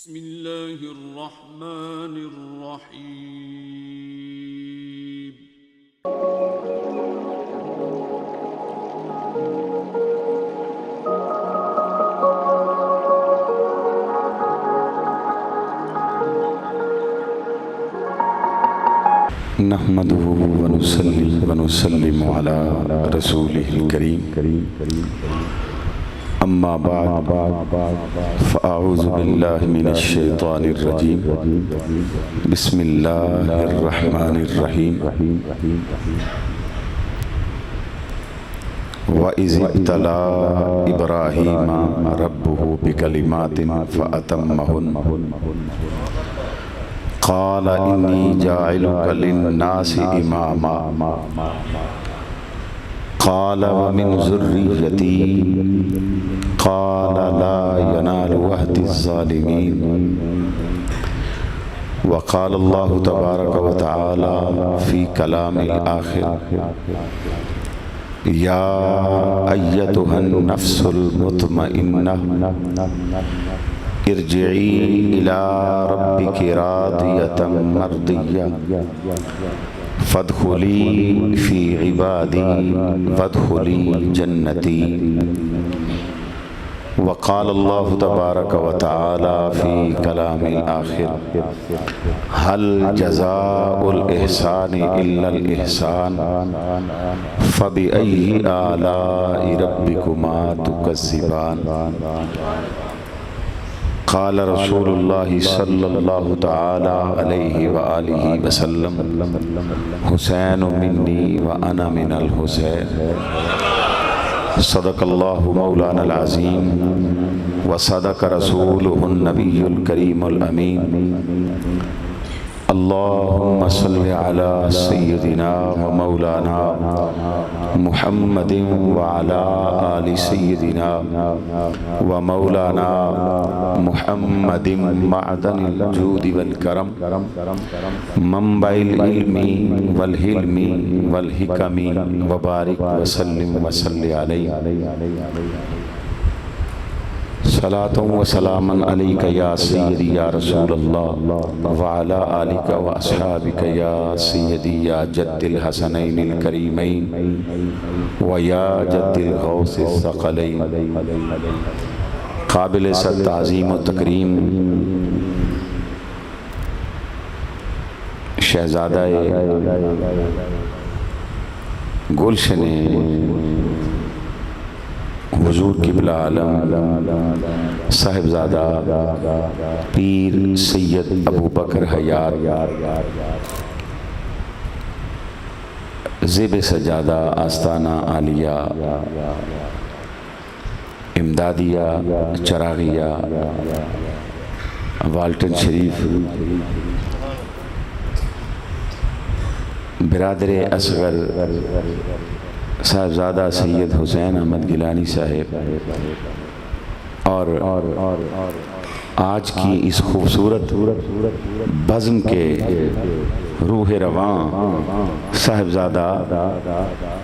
بسم اللہ الرحمن الرحیم نحمده ونصلي ونسلم على رسوله الكريم اما بعد فاعوذ بالله من الشیطان الرجیم بسم اللہ الرحمن الرحیم وَإِذِ ابْتَلَىٰ إِبْرَاهِيمَ رَبُّهُ بِكَلِمَاتٍ فَأَتَمَّهُنَّ قال انی جاعلک للناس اماما قال ومن ذریتی قال لا ینال عہد الظالمین وقال اللہ تبارک وتعالی فی کلام الآخر یا ایتها النفس المطمئنہ ارجعی الى ربک راضیۃ مرضیہ فادخلی فی عبادی وادخلی جنتی وقال اللہ تبارک وتعالی فی کلام الآخر هل جزاء الإحسان إلا الإحسان فبأي آلاء ربكما تكذبان قال رسول اللہ صلی اللہ تعالی علیہ وآلہ وسلم حسین منی وانا من الحسین صدق اللہ مولانا العظیم وصدق رسولہ النبی الکریم الامین اللہم صلی علی سیدنا و مولانا محمد وعلی آل سیدنا و مولانا محمد معدن الجود والکرم منبع العلم والحلم والحکم وبارک وسلم وصلی علیہ صلاۃ و سلاما علیک یا سیدی یا رسول اللہ وعلی آلک و اصحابک یا سیدی یا جد الحسنین الکریمین و یا جد الغوث الثقلین قابل صد تعظیم و تکریم شہزادہ گلشن حضور قبلہ عالم صاحبزادہ پیر سید ابو بکر حیات زیب سجادہ آستانہ عالیہ امدادیہ چراغیہ والٹن شریف برادر اصغر صاحبزادہ سید حسین احمد گیلانی صاحب اور آج کی اس خوبصورت بزم کے روح رواں صاحبزادہ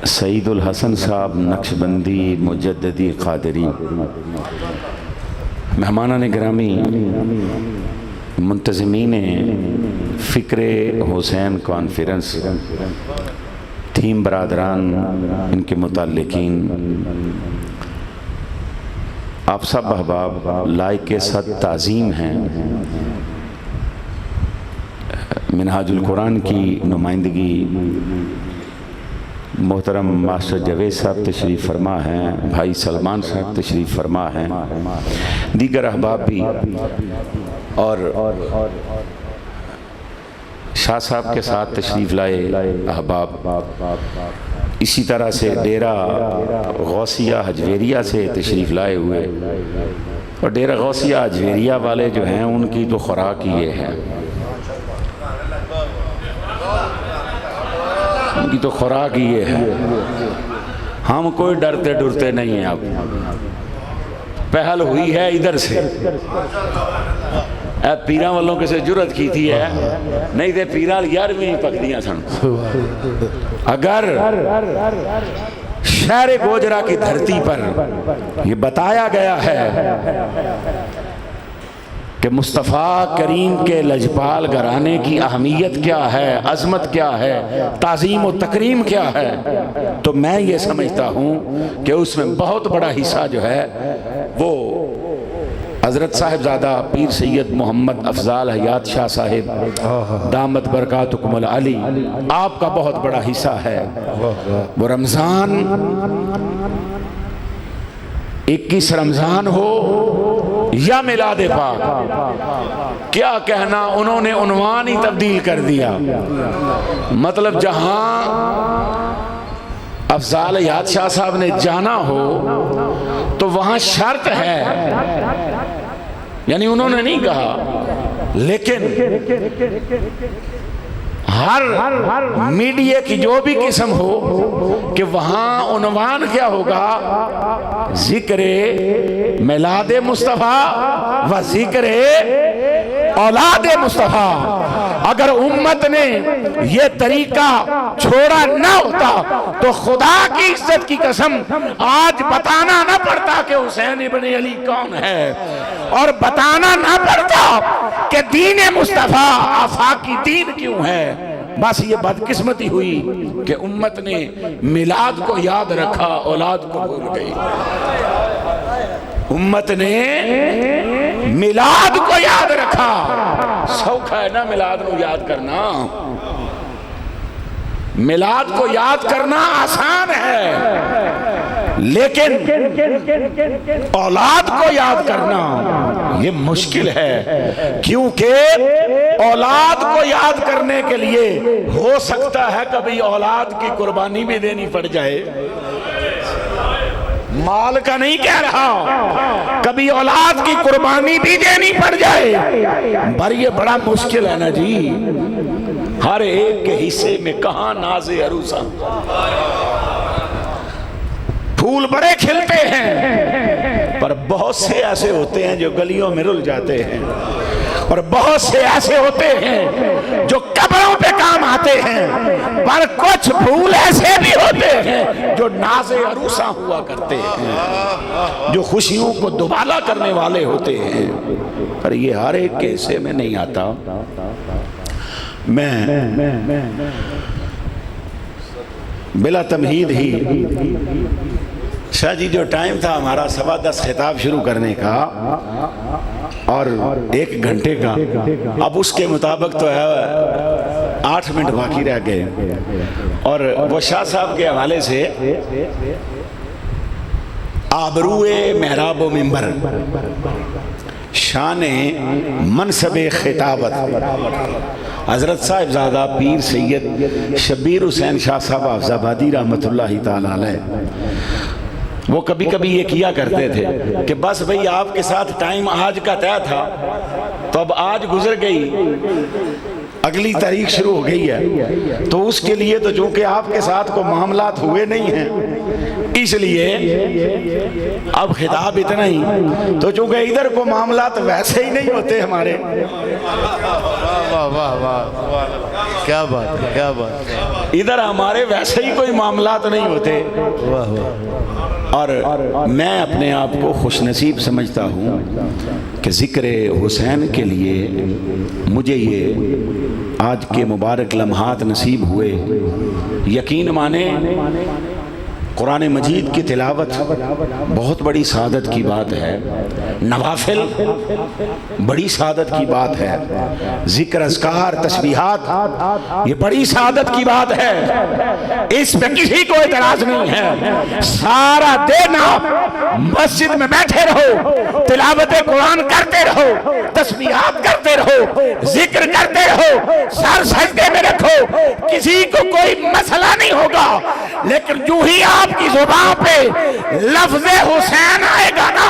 سعید الحسن صاحب نقشبندی مجددی قادری مہمانان گرامی منتظمین فکر حسین کانفرنس تھیم برادران ان کے متعلقین آپ سب احباب لائق صد تعظیم ہیں منہاج القرآن کی نمائندگی محترم ماسٹر جاوید صاحب تشریف فرما ہیں بھائی سلمان صاحب تشریف فرما ہیں دیگر احباب بھی اور شاہ صاحب کے ساتھ تشریف لائے احباب اسی طرح سے ڈیرہ غوثیہ حجویریہ سے تشریف لائے ہوئے اور ڈیرہ غوثیہ حجویریہ والے جو ہیں ان کی تو خوراک یہ ہے ان کی تو خوراک یہ ہے ہم کوئی ڈرتے ڈرتے نہیں ہیں اب پہل ہوئی ہے ادھر سے اے پیران والوں کے سے جرت کی تھی ہے نہیں تھے پیران یار بھی نہیں پک دیا سن اگر شہر گوجرا کی دھرتی پر یہ بتایا گیا ہے کہ مصطفیٰ کریم کے لجپال گھرانے کی اہمیت کیا ہے، عظمت کیا ہے، تعظیم و تکریم کیا ہے، تو میں یہ سمجھتا ہوں کہ اس میں بہت بڑا حصہ جو ہے وہ حضرت صاحبزادہ پیر سید محمد افضال حیات شاہ صاحب دامت برکاتکم العلی، آپ کا بہت بڑا حصہ ہے۔ وہ رمضان 21 رمضان ہو یا میلاد پاک، کیا کہنا، انہوں نے عنوان ہی تبدیل کر دیا۔ مطلب جہاں افضال حیات شاہ صاحب نے جانا ہو تو وہاں شرط ہے، یعنی انہوں نے نہیں کہا، لیکن ہر میڈیا کی جو بھی قسم ہو کہ وہاں عنوان کیا ہوگا، ذکر میلاد مصطفیٰ و ذکر اولاد مصطفیٰ۔ اگر امت نے یہ طریقہ چھوڑا نہ ہوتا تو خدا کی عزت کی قسم آج بتانا نہ پڑتا کہ حسین ابن علی کون ہے، اور بتانا نہ پڑتا کہ دین مصطفیٰ آفاقی دین کیوں ہے۔ بس یہ بدقسمتی ہوئی کہ امت نے میلاد کو یاد رکھا، اولاد کو بھول گئی۔ امت نے میلاد کو یاد رکھا، سوکھا ہے نا میلاد کو یاد کرنا، میلاد کو یاد کرنا آسان ہے، لیکن اولاد کو یاد کرنا یہ مشکل ہے، کیونکہ اولاد کو یاد کرنے کے لیے ہو سکتا ہے کبھی اولاد کی قربانی بھی دینی پڑ جائے، مال کا نہیں کہہ رہا، کبھی اولاد کی قربانی بھی دینی پڑ جائے، پر یہ بڑا مشکل ہے نا جی، ہر ایک کے حصے میں کہاں ناز عروسہ۔ پھول بڑے کھلتے ہیں پر بہت سے ایسے ہوتے ہیں جو گلیوں میں رل جاتے ہیں، اور بہت سے ایسے ہوتے ہیں جو قبروں پہ کام آتے ہیں، پر کچھ پھول ایسے بھی ہوتے ہیں جو ناز عروسہ ہوا کرتے ہیں، جو خوشیوں کو دوبالا کرنے والے ہوتے ہیں، پر یہ ہر ایک کے حصے میں نہیں آتا۔ میں بلا تمہید ہی شاہ جی جو ٹائم تھا ہمارا 10:15 خطاب شروع کرنے کا اور 1 گھنٹے کا، اب اس کے مطابق تو ہے 8 منٹ باقی رہ گئے، اور وہ شاہ صاحب کے حوالے سے آبروئے محراب و منبر، شان منصب خطابت، حضرت صاحبزادہ پیر سید شبیر حسین شاہ صاحب حافظ آبادی رحمۃ اللہ تعالی علیہ، وہ کبھی کبھی یہ کیا کرتے تھے کہ بس بھئی آپ کے ساتھ ٹائم آج کا طے تھا تو اب آج گزر گئی، اگلی تاریخ شروع ہو گئی ہے، تو اس کے لیے تو چونکہ آپ کے ساتھ کو معاملات ہوئے نہیں ہیں، اس لیے اب خطاب اتنا ہی، تو چونکہ ادھر کو معاملات ویسے ہی نہیں ہوتے ہمارے، واہ واہ واہ، کیا بات ہے، کیا بات ہے، ادھر ہمارے ویسے ہی کوئی معاملات نہیں ہوتے، واہ واہ، اور میں اپنے آپ کو خوش نصیب سمجھتا ہوں کہ ذکر حسین کے لیے مجھے یہ آج کے مبارک لمحات نصیب ہوئے۔ یقین مانے قرآن مجید کی تلاوت بہت بڑی سعادت کی بات ہے، نوافل بڑی سعادت کی بات ہے، ذکر اذکار تسبیحات یہ بڑی سعادت کی بات ہے، اس پہ کسی کو اعتراض نہیں ہے۔ سارا دن آپ مسجد میں بیٹھے رہو، تلاوت قرآن کرتے رہو، تسبیحات کرتے رہو، ذکر کرتے رہو، سر سجدے میں رکھو، کسی کو کوئی مسئلہ نہیں ہوگا، لیکن جو ہی آپ کی زبان پہ لفظ حسین آئے گا نا،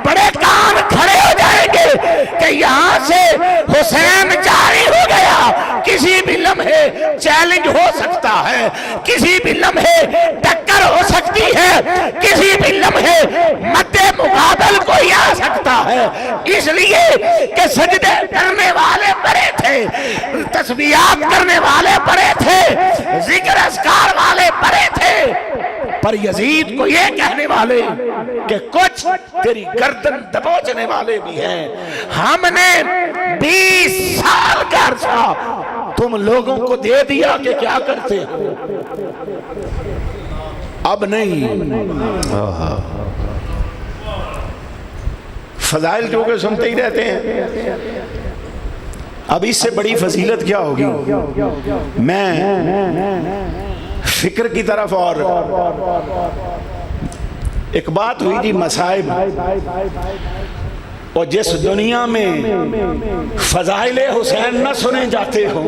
بڑے کان کھڑے ہو جائیں گے کہ یہاں سے حسین جاری ہو گیا، کسی بھی لمحے چیلنج ہو سکتا ہے، کسی بھی لمحے ٹکر ہو سکتی ہے، کسی بھی لمحے مد مقابل کوئی آ سکتا ہے، اس لیے کہ سجدے کرنے والے بڑے تھے، تسبیحات کرنے والے بڑے تھے، ذکر اذکار والے بڑے تھے، پر یزید کو یہ کہنے والے کہ کچھ تیری گردن دبوچنے والے بھی ہیں. ہم نے 20 سال کا عرصہ تم لوگوں کو دے دیا کہ کیا کرتے ہو, اب نہیں. فضائل جو کہ سنتے ہی رہتے ہیں. اب اس سے بڑی فضیلت کیا ہوگی؟ میں فکر کی طرف, اور ایک بات ہوئی تھی مصائب, اور جس دنیا میں فضائل حسین نہ سنے جاتے ہو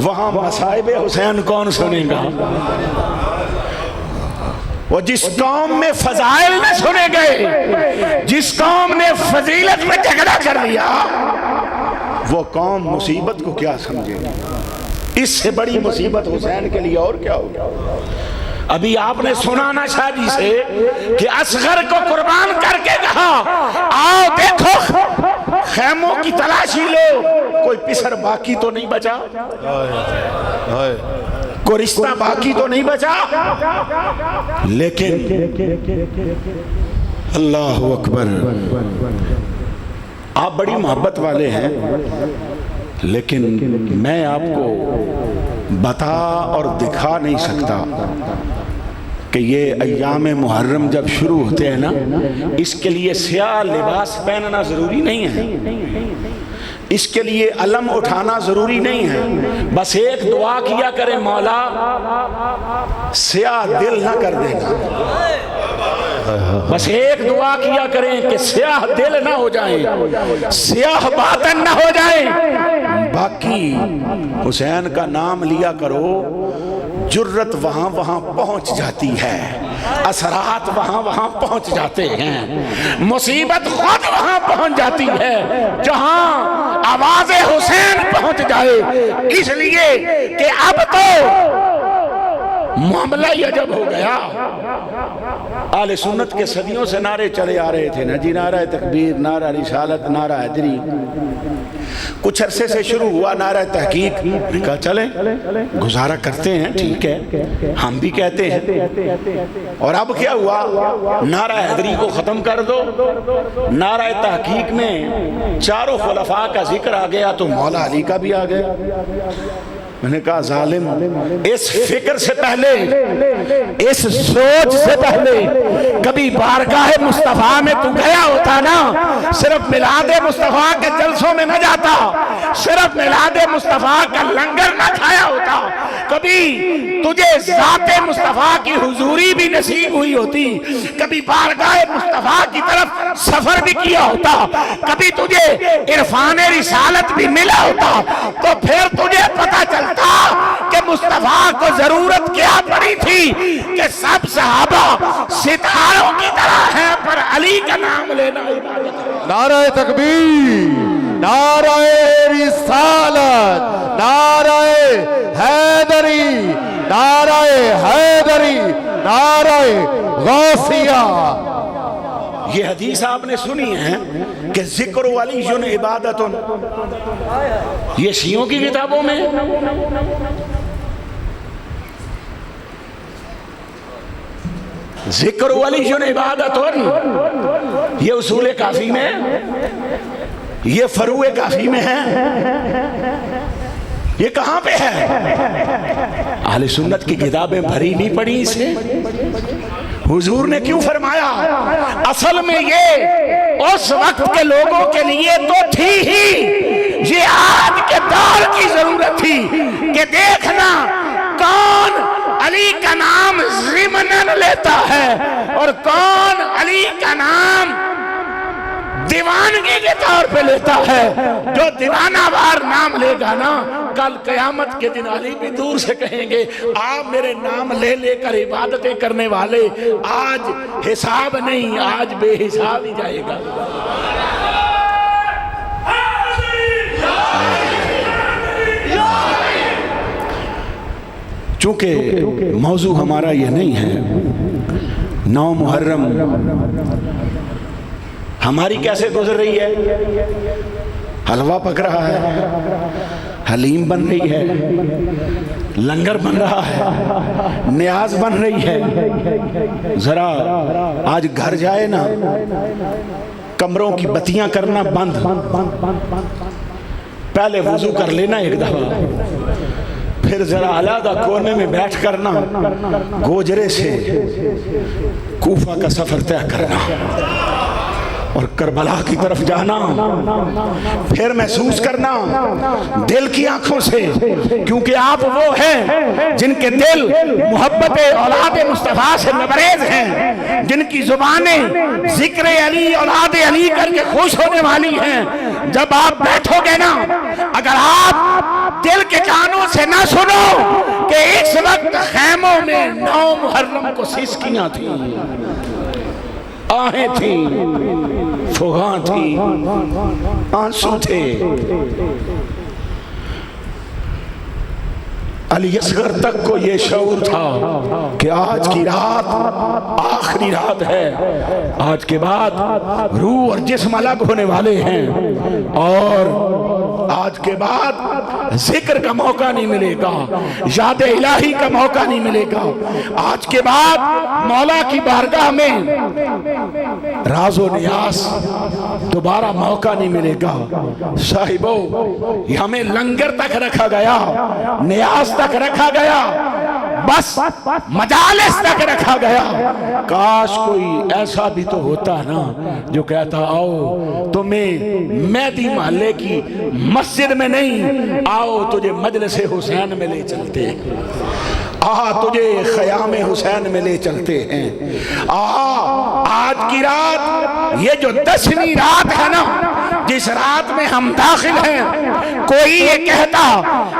وہاں مصائب حسین کون سنے گا؟ اور جس قوم میں فضائل نہ سنے گئے, جس قوم نے فضیلت میں جھگڑا کر لیا, وہ قوم مصیبت کو کیا سمجھے؟ اس سے بڑی مصیبت حسین کے لیے اور کیا ہوگا؟ ابھی آپ نے سنا نا شاہ جی سے کہ اصغر کو قربان کر کے کہا آؤ دیکھو خیموں کی تلاشی لو, کوئی پسر باقی تو نہیں بچا, کوئی رشتہ باقی تو نہیں بچا. لیکن اللہ اکبر, آپ بڑی محبت والے ہیں, لیکن میں آپ کو بتا اور دکھا نہیں سکتا کہ یہ ایام محرم جب شروع ہوتے ہیں نا, اس کے لیے سیاہ لباس پہننا ضروری نہیں ہے, اس کے لیے علم اٹھانا ضروری نہیں ہے. بس ایک دعا کیا کریں, مولا سیاہ دل نہ کر دینا. بس ایک دعا کیا کریں کہ سیاہ دل نہ ہو جائیں, سیاہ باطن نہ ہو جائیں. باقی حسین کا نام لیا کرو, جرت وہاں وہاں پہنچ جاتی ہے, اثرات وہاں وہاں پہنچ جاتے ہیں, مصیبت خود وہاں پہنچ جاتی ہے جہاں آواز حسین پہنچ جائے. اس لیے کہ اب تو معاملہ یہ جب ہو گیا, اہل سنت کے صدیوں سے نعرے چلے آ رہے تھے نا جی, نعرہ تکبیر, نعرہ رسالت, نعرہ حیدری. کچھ عرصے سے شروع ہوا نعرہ تحقیق, کہا چلیں گزارا کرتے ہیں, ٹھیک ہے ہم بھی کہتے ہیں. اور اب کیا ہوا, نعرہ حیدری کو ختم کر دو, نعرہ تحقیق میں چاروں خلفاء کا ذکر آ گیا تو مولا علی کا بھی آ گیا. میں نے کہا ظالم, اس فکر سے پہلے, اس سوچ سے پہلے کبھی بارگاہ مصطفیٰ میں تو گیا ہوتا نا, صرف میلاد مصطفیٰ کے جلسوں میں نہ جاتا, صرف میلاد مصطفیٰ کا لنگر نہ کھایا ہوتا, کبھی تجھے ذات مصطفیٰ کی حضوری بھی نصیب ہوئی ہوتی, کبھی بارگاہ مصطفیٰ کی طرف سفر بھی کیا ہوتا, کبھی تجھے عرفان رسالت بھی ملا ہوتا, تو پھر تجھے پتہ چلتا کہ مصطفیٰ کو ضرورت کیا پڑی تھی کہ سب صحابہ ستاروں کی طرح ہیں, پر علی کا نام لینا عبادت ہے. نعرہ تکبیر, نعرہ رسالت, نعرہ حیدری, نعرہ حیدری, نعرہ غوثیہ. یہ حدیث آپ نے سنی ہے کہ ذکر ولی عبادت, یہ شیعوں کی کتابوں میں, ذکر ولی عبادت, یہ اصول کافی میں, یہ فروع کافی میں ہے. یہ کہاں پہ ہے؟ اہل سنت کی کتابیں بھری نہیں پڑی اسے. حضور نے کیوں فرمایا؟ اصل میں یہ اس وقت کے لوگوں کے لیے تو تھی ہی, یہ آج کے دور کی ضرورت تھی کہ دیکھنا کون علی کا نام ضمناً لیتا ہے اور کون علی کا نام دیوانگی کے طور پہ لیتا ہے. جو دیوانہ وار نام لے گا نا, کل قیامت کے دن علی بھی دور سے کہیں گے آپ میرے نام لے لے کر عبادتیں کرنے والے, آج حساب نہیں, آج بے حساب ہی جائے گا. چونکہ موضوع ہمارا یہ نہیں ہے, 9 محرم ہماری کیسے گزر رہی ہے, حلوہ پک رہا ہے, حلیم بن رہی ہے، لنگر بن رہا ہے، نیاز بن رہی ہے۔ ذرا آج گھر جائے نا، کمروں کی بتیاں کرنا بند، پہلے وضو کر لینا ایک دفعہ، پھر ذرا علیحدہ کونے میں بیٹھ کرنا، گوجرے سے کوفہ کا سفر طے کرنا اور کربلا کی طرف جانا، پھر محسوس کرنا دل کی آنکھوں سے، کیونکہ آپ وہ ہیں جن کے دل محبت اولاد مصطفیٰ سے لبریز ہیں، جن کی زبانیں ذکر علی اولاد علی کر کے خوش ہونے والی ہیں۔ جب آپ بیٹھو گے نا، اگر آپ دل کے کانوں سے نہ سنو کہ اس وقت خیموں میں 9 محرم کو سسکیاں تھیں، آہیں تھیں، فغاں تھیں، آنسو تھے، علی اصغر تک کو یہ شعور تھا کہ آج کی رات آخری رات ہے، آج کے بعد روح اور جسم الگ ہونے والے ہیں، اور آج کے بعد ذکر کا موقع نہیں ملے گا، یاد الہی کا موقع نہیں ملے گا، آج کے بعد مولا کی بارگاہ میں راز و نیاز دوبارہ موقع نہیں ملے گا۔ صاحبو، یہ ہمیں لنگر تک رکھا گیا، نیاز تک رکھا گیا، بس مجالس تک رکھا گیا۔ کاش کوئی ایسا بھی تو ہوتا نا جو کہتا آؤ تمہیں مہدی محلے کی مسجد میں نہیں، آؤ تجھے مجلس حسین میں لے چلتے ہیں، تجھے خیام حسین میں لے چلتے ہیں۔ آج کی رات، یہ جو 10ویں رات ہے نا، جس رات میں ہم داخل ہیں، کوئی یہ کہتا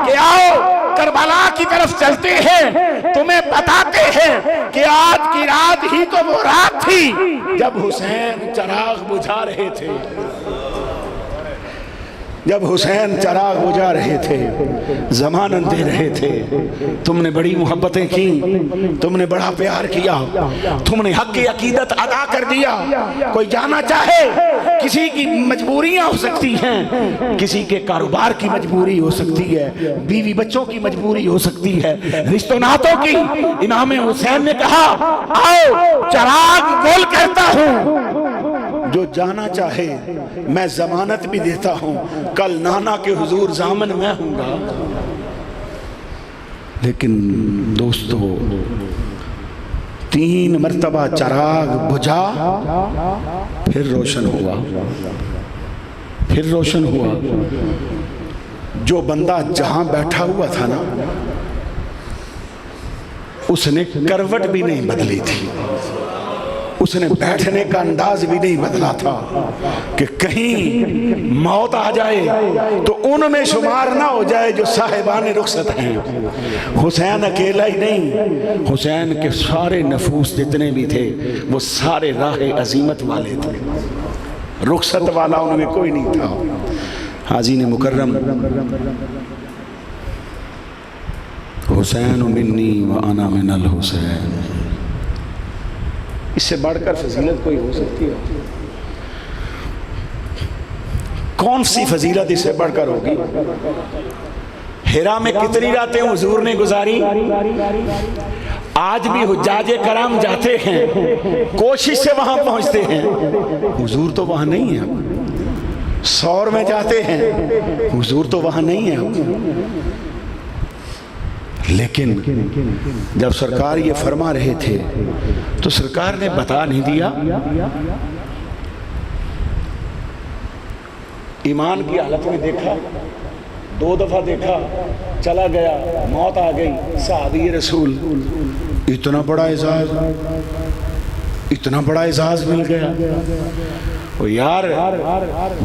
کہ آؤ کربلا کی طرف چلتے ہیں، تمہیں بتاتے ہیں کہ آج کی رات ہی تو وہ رات تھی جب حسین چراغ بجھا رہے تھے، جب حسین چراغ بجھا رہے تھے، ضمانت دے رہے تھے۔ تم نے بڑی محبتیں کی، تم نے بڑا پیار کیا، تم نے حق کی عقیدت ادا کر دیا۔ کوئی جانا چاہے، کسی کی مجبوریاں ہو سکتی ہیں، کسی کے کاروبار کی مجبوری ہو سکتی ہے، بیوی بچوں کی مجبوری ہو سکتی ہے، رشتوں ناتوں کی۔ امام حسین نے کہا آؤ چراغ گول کرتا ہوں، جو جانا چاہے میں ضمانت بھی دیتا ہوں، کل نانا کے حضور ضامن میں ہوں گا۔ لیکن دوستو، 3 مرتبہ چراغ بجھا، پھر روشن ہوا، پھر روشن ہوا۔ جو بندہ جہاں بیٹھا ہوا تھا نا، اس نے کروٹ بھی نہیں بدلی تھی، اس نے بیٹھنے کا انداز بھی نہیں بدلا تھا کہ کہیں موت آ جائے تو ان میں شمار نہ ہو جائے جو صاحبان رخصت ہیں۔ حسین اکیلا ہی نہیں، حسین کے سارے نفوس جتنے بھی تھے وہ سارے راہ عظیمت والے تھے، رخصت والا ان میں کوئی نہیں تھا۔ حاضرین مکرم، حسین منی وانا من الحسین، اس سے بڑھ کر فضیلت کوئی ہو سکتی ہے؟ کون سی فضیلت اس سے بڑھ کر ہوگی؟ حرا میں کتنی راتیں حضور نے گزاری؟ آج بھی حجاج کرام جاتے ہیں، کوشش سے وہاں پہنچتے ہیں، حضور تو وہاں نہیں ہے۔ سور میں جاتے ہیں، حضور تو وہاں نہیں ہے۔ لیکن جب سرکار یہ فرما رہے تھے تو سرکار نے بتا نہیں دیا۔ ایمان کی حالت میں دیکھا، 2 دفعہ دیکھا، چلا گیا، موت آ گئی، صحابی رسول، اتنا بڑا اعزاز، اتنا بڑا اعزاز مل گیا۔ یار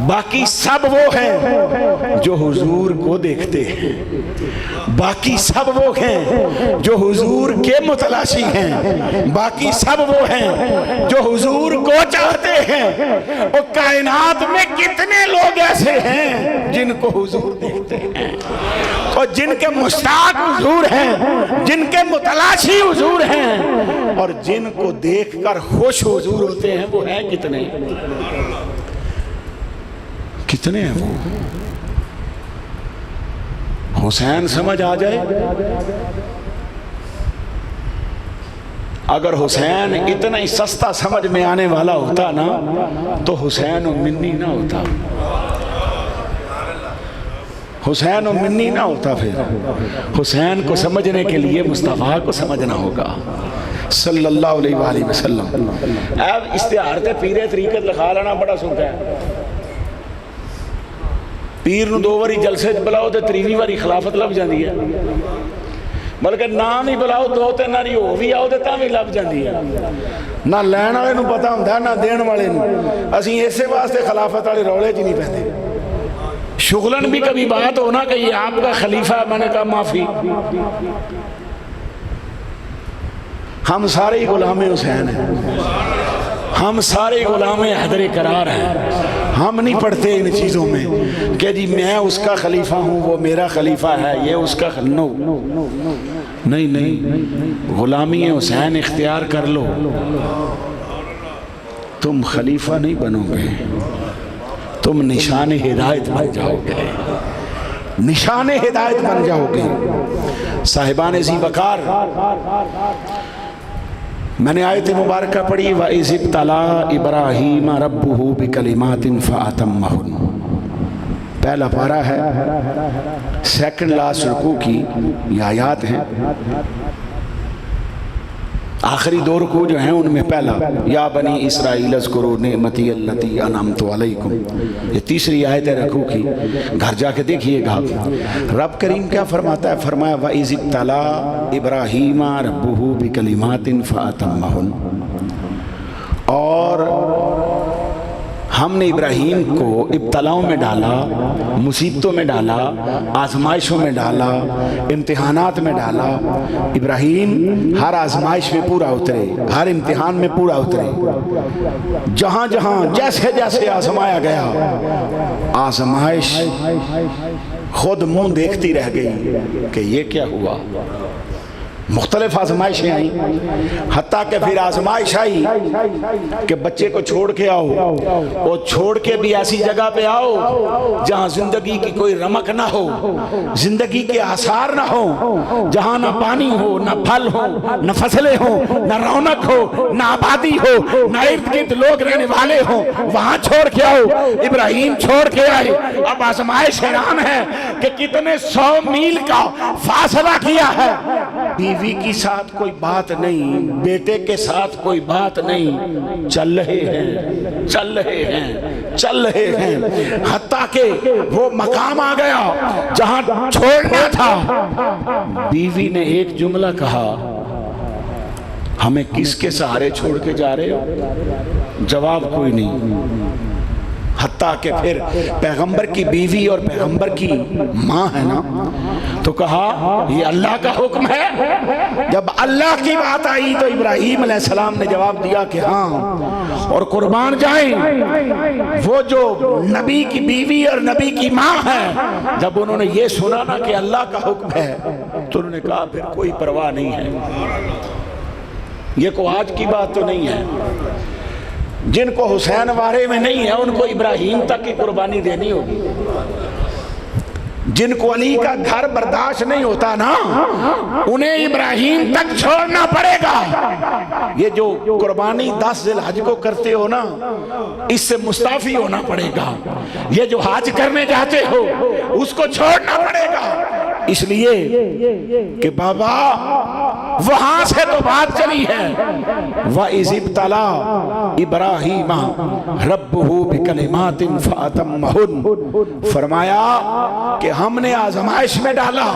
باقی سب وہ ہیں جو حضور کو دیکھتے ہیں، باقی سب وہ ہیں جو حضور کے متلاشی ہیں، باقی سب وہ ہیں جو حضور کو چاہتے ہیں۔ اور کائنات میں کتنے لوگ ایسے ہیں جن کو حضور دیکھتے ہیں اور جن کے مشتاق حضور ہیں، جن کے متلاشی حضور ہیں، اور جن کو دیکھ کر خوش حضور ہوتے ہیں، وہ ہیں کتنے؟ کتنے ہیں وہ؟ حسین سمجھ آ جائے. اگر حسین اتنا ہی سستا سمجھ میں آنے والا ہوتا نا تو حسین و منی نہ ہوتا. حسین و منی نہ ہوتا. پھر حسین کو سمجھنے کے لیے مصطفیٰ کو سمجھنا ہوگا صلی اللہ علیہ وآلہ وسلم. اب اشتہار تے پیرے طریقت لکھا لینا بڑا سنتا ہے. پیر نو 2 واری جلسے بلاؤ تے 3ویں واری خلافت لب جاندی ہے. بلکہ نام ہی بلاؤ 2-3 واری ہو بھی آؤ تے تاں بھی لب جاندی ہے. نہ لین والے نو پتہ ہوندا نہ دین والے نو. اسی اسی واسطے خلافت والے رولے 'چ نہیں پیندے. شغلن بھی کبھی بات ہونا کہ یہ آپ کا خلیفہ ہے، میں نے کہا معافی. ہم سارے ہی غلام حسین ہیں. ہم سارے غلام حیدر کرار ہیں. ہم نہیں پڑھتے ان چیزوں میں کہ جی میں اس کا خلیفہ ہوں، وہ میرا خلیفہ ہے، یہ اس کا نو نہیں. غلامی حسین اختیار کر لو، تم خلیفہ نہیں بنو گے، تم نشان ہدایت بن جاؤ گے. نشان ہدایت بن جاؤ گے. صاحبان ذی وقار، میں نے آیت مبارکہ پڑھی وَإِذِ ابْتَلَىٰ إِبْرَاهِيمَ رَبُّهُ بِكَلِمَاتٍ فَأَتَمَّهُنَّ. پہلا پارہ ہے، سیکنڈ لاسٹ رکوع کی یہ آیات ہیں. آخری 2 رکوع جو ہیں ان میں پہلا یا بنی اسرائیل اذکروا نعمتی التی انعمت علیکم، یہ تیسری آیت ہے رکوع کی. گھر جا کے دیکھیے گا رب کریم کیا فرماتا ہے. فرمایا وَإِذِ ابْتَلَىٰ إِبْرَاهِيمَ رَبُّهُ بِكَلِمَاتٍ فَأَتَمَّهُنَّ. اور ہم نے ابراہیم کو ابتلاؤں میں ڈالا، مصیبتوں میں ڈالا، آزمائشوں میں ڈالا، امتحانات میں ڈالا. ابراہیم ہر آزمائش میں پورا اترے، ہر امتحان میں پورا اترے. جہاں جہاں جیسے جیسے آزمایا گیا، آزمائش خود منہ دیکھتی رہ گئی کہ یہ کیا ہوا. مختلف آزمائشیں آئیں، حتیٰ کہ پھر آزمائش آئی کہ بچے کو چھوڑ کے آؤ، اور چھوڑ کے بھی ایسی جگہ پہ آؤ جہاں زندگی کی کوئی رمق نہ ہو، زندگی کے آثار نہ ہو، جہاں نہ پانی ہو، نہ پھل ہو، نہ فصلیں ہو، نہ رونق ہو، نہ آبادی ہو، نہ ارد گرد لوگ رہنے والے ہوں. وہاں چھوڑ کے آؤ. ابراہیم چھوڑ کے آئے. اب آزمائش حیران ہے کہ کتنے 100 میل کا فاصلہ کیا ہے. بیوی کے ساتھ کوئی بات نہیں، بیٹے کے ساتھ کوئی بات نہیں، چل رہے ہیں، چل رہے ہیں، چل رہے ہیں، حتیٰ کہ وہ مقام آ گیا جہاں چھوڑنا تھا. بیوی نے ایک جملہ کہا، ہمیں کس کے سہارے چھوڑ کے جا رہے ہو؟ جواب کوئی نہیں. حتیٰ کہ پھر پیغمبر کی بیوی اور پیغمبر کی ماں ہے نا، تو کہا یہ اللہ کا حکم ہے. جب اللہ کی بات آئی تو ابراہیم علیہ السلام نے جواب دیا کہ ہاں، اور قربان جائیں. وہ جو نبی کی بیوی اور نبی کی ماں ہے، جب انہوں نے یہ سنا نا کہ اللہ کا حکم ہے تو انہوں نے کہا پھر کوئی پرواہ نہیں ہے. یہ کوئی آج کی بات تو نہیں ہے. جن کو حسین وارے میں نہیں ہے ان کو ابراہیم تک کی قربانی دینی ہوگی. جن کو علی کا گھر برداشت نہیں ہوتا نا، انہیں ابراہیم تک چھوڑنا پڑے گا. یہ جو قربانی 10 ذی الحج کو کرتے ہو نا، اس سے مستعفی ہونا پڑے گا. یہ جو حج کرنے جاتے ہو اس کو چھوڑنا پڑے گا. اس لیے کہ بابا وہاں سے تو بات چلی ہے وَإِذِ ابْتَلَىٰ إِبْرَاهِيمَ رَبُّهُ بِكَلِمَاتٍ فَأَتَمَّهُنَّ. فرمایا کہ ہم نے آزمائش میں ڈالا،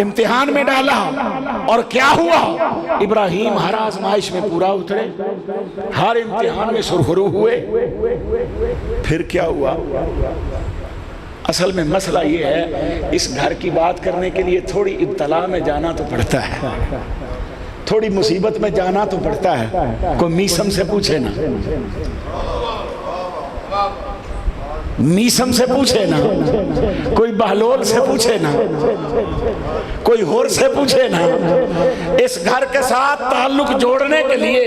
امتحان میں ڈالا، اور کیا ہوا؟ ابراہیم ہر آزمائش میں پورا اترے، ہر امتحان میں سرخرو ہوئے. پھر کیا ہوا؟ اصل میں مسئلہ یہ ہے، اس گھر کی بات کرنے کے لیے تھوڑی ابتلا میں جانا تو پڑتا ہے، تھوڑی مصیبت میں جانا تو پڑتا ہے. کوئی میسم سے پوچھے نا، میسم سے پوچھے نا، کوئی بہلول سے پوچھے نا، کوئی ہور سے پوچھے نا، اس گھر کے ساتھ تعلق جوڑنے کے لیے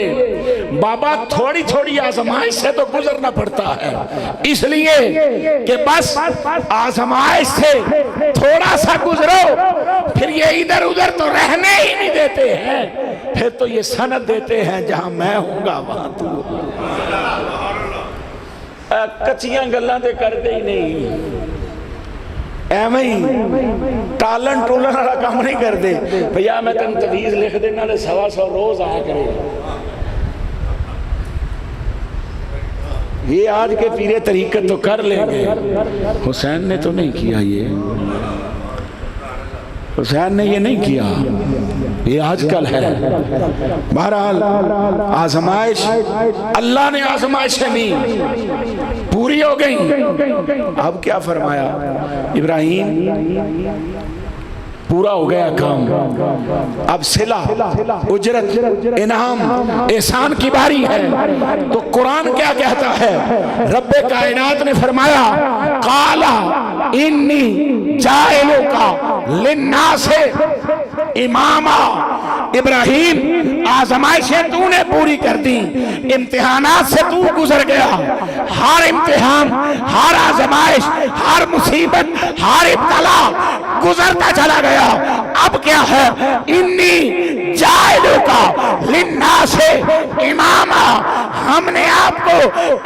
بابا تھوڑی تھوڑی آزمائش سے تو گزرنا پڑتا ہے، اس لیے کہ بس آزمائش سے تھوڑا سا گزرو، پھر یہ ادھر ادھر تو رہنے ہی نہیں دیتے ہیں، پھر تو یہ سند دیتے ہیں جہاں میں ہوں گا وہاں تو ہوگا۔ کچیاں گلاں تے کرتے ہی نہیں، ایویں ہی ٹالن ٹولن والا کام نہیں کرتے، بھیا میں تم تویز لکھ دینا لے 125 روز آیا کرے۔ یہ آج کے پیرے طریقت تو کر لیں گے، حسین نے تو نہیں کیا، یہ حسین نے یہ نہیں کیا، یہ آج کل ہے۔ بہرحال آزمائش، اللہ نے آزمائشیں دی، پوری ہو گئی۔ اب کیا فرمایا ابراہیم؟ پورا ہو گیا کام، اب صلہ، اجرت، انعام، احسان کی باری ہے۔ تو قرآن کیا کہتا ہے؟ رب کائنات نے فرمایا قال انی جاعلک للناس اماما۔ ابراہیم آزمائشیں تو نے پوری کر دی، امتحانات سے تو گزر گیا، ہر امتحان، ہر آزمائش، ہر مصیبت، ہر ابتلا گزرتا چلا گیا۔ اب کیا ہے؟ انی جاعلک للناس اماما، ہم نے آپ کو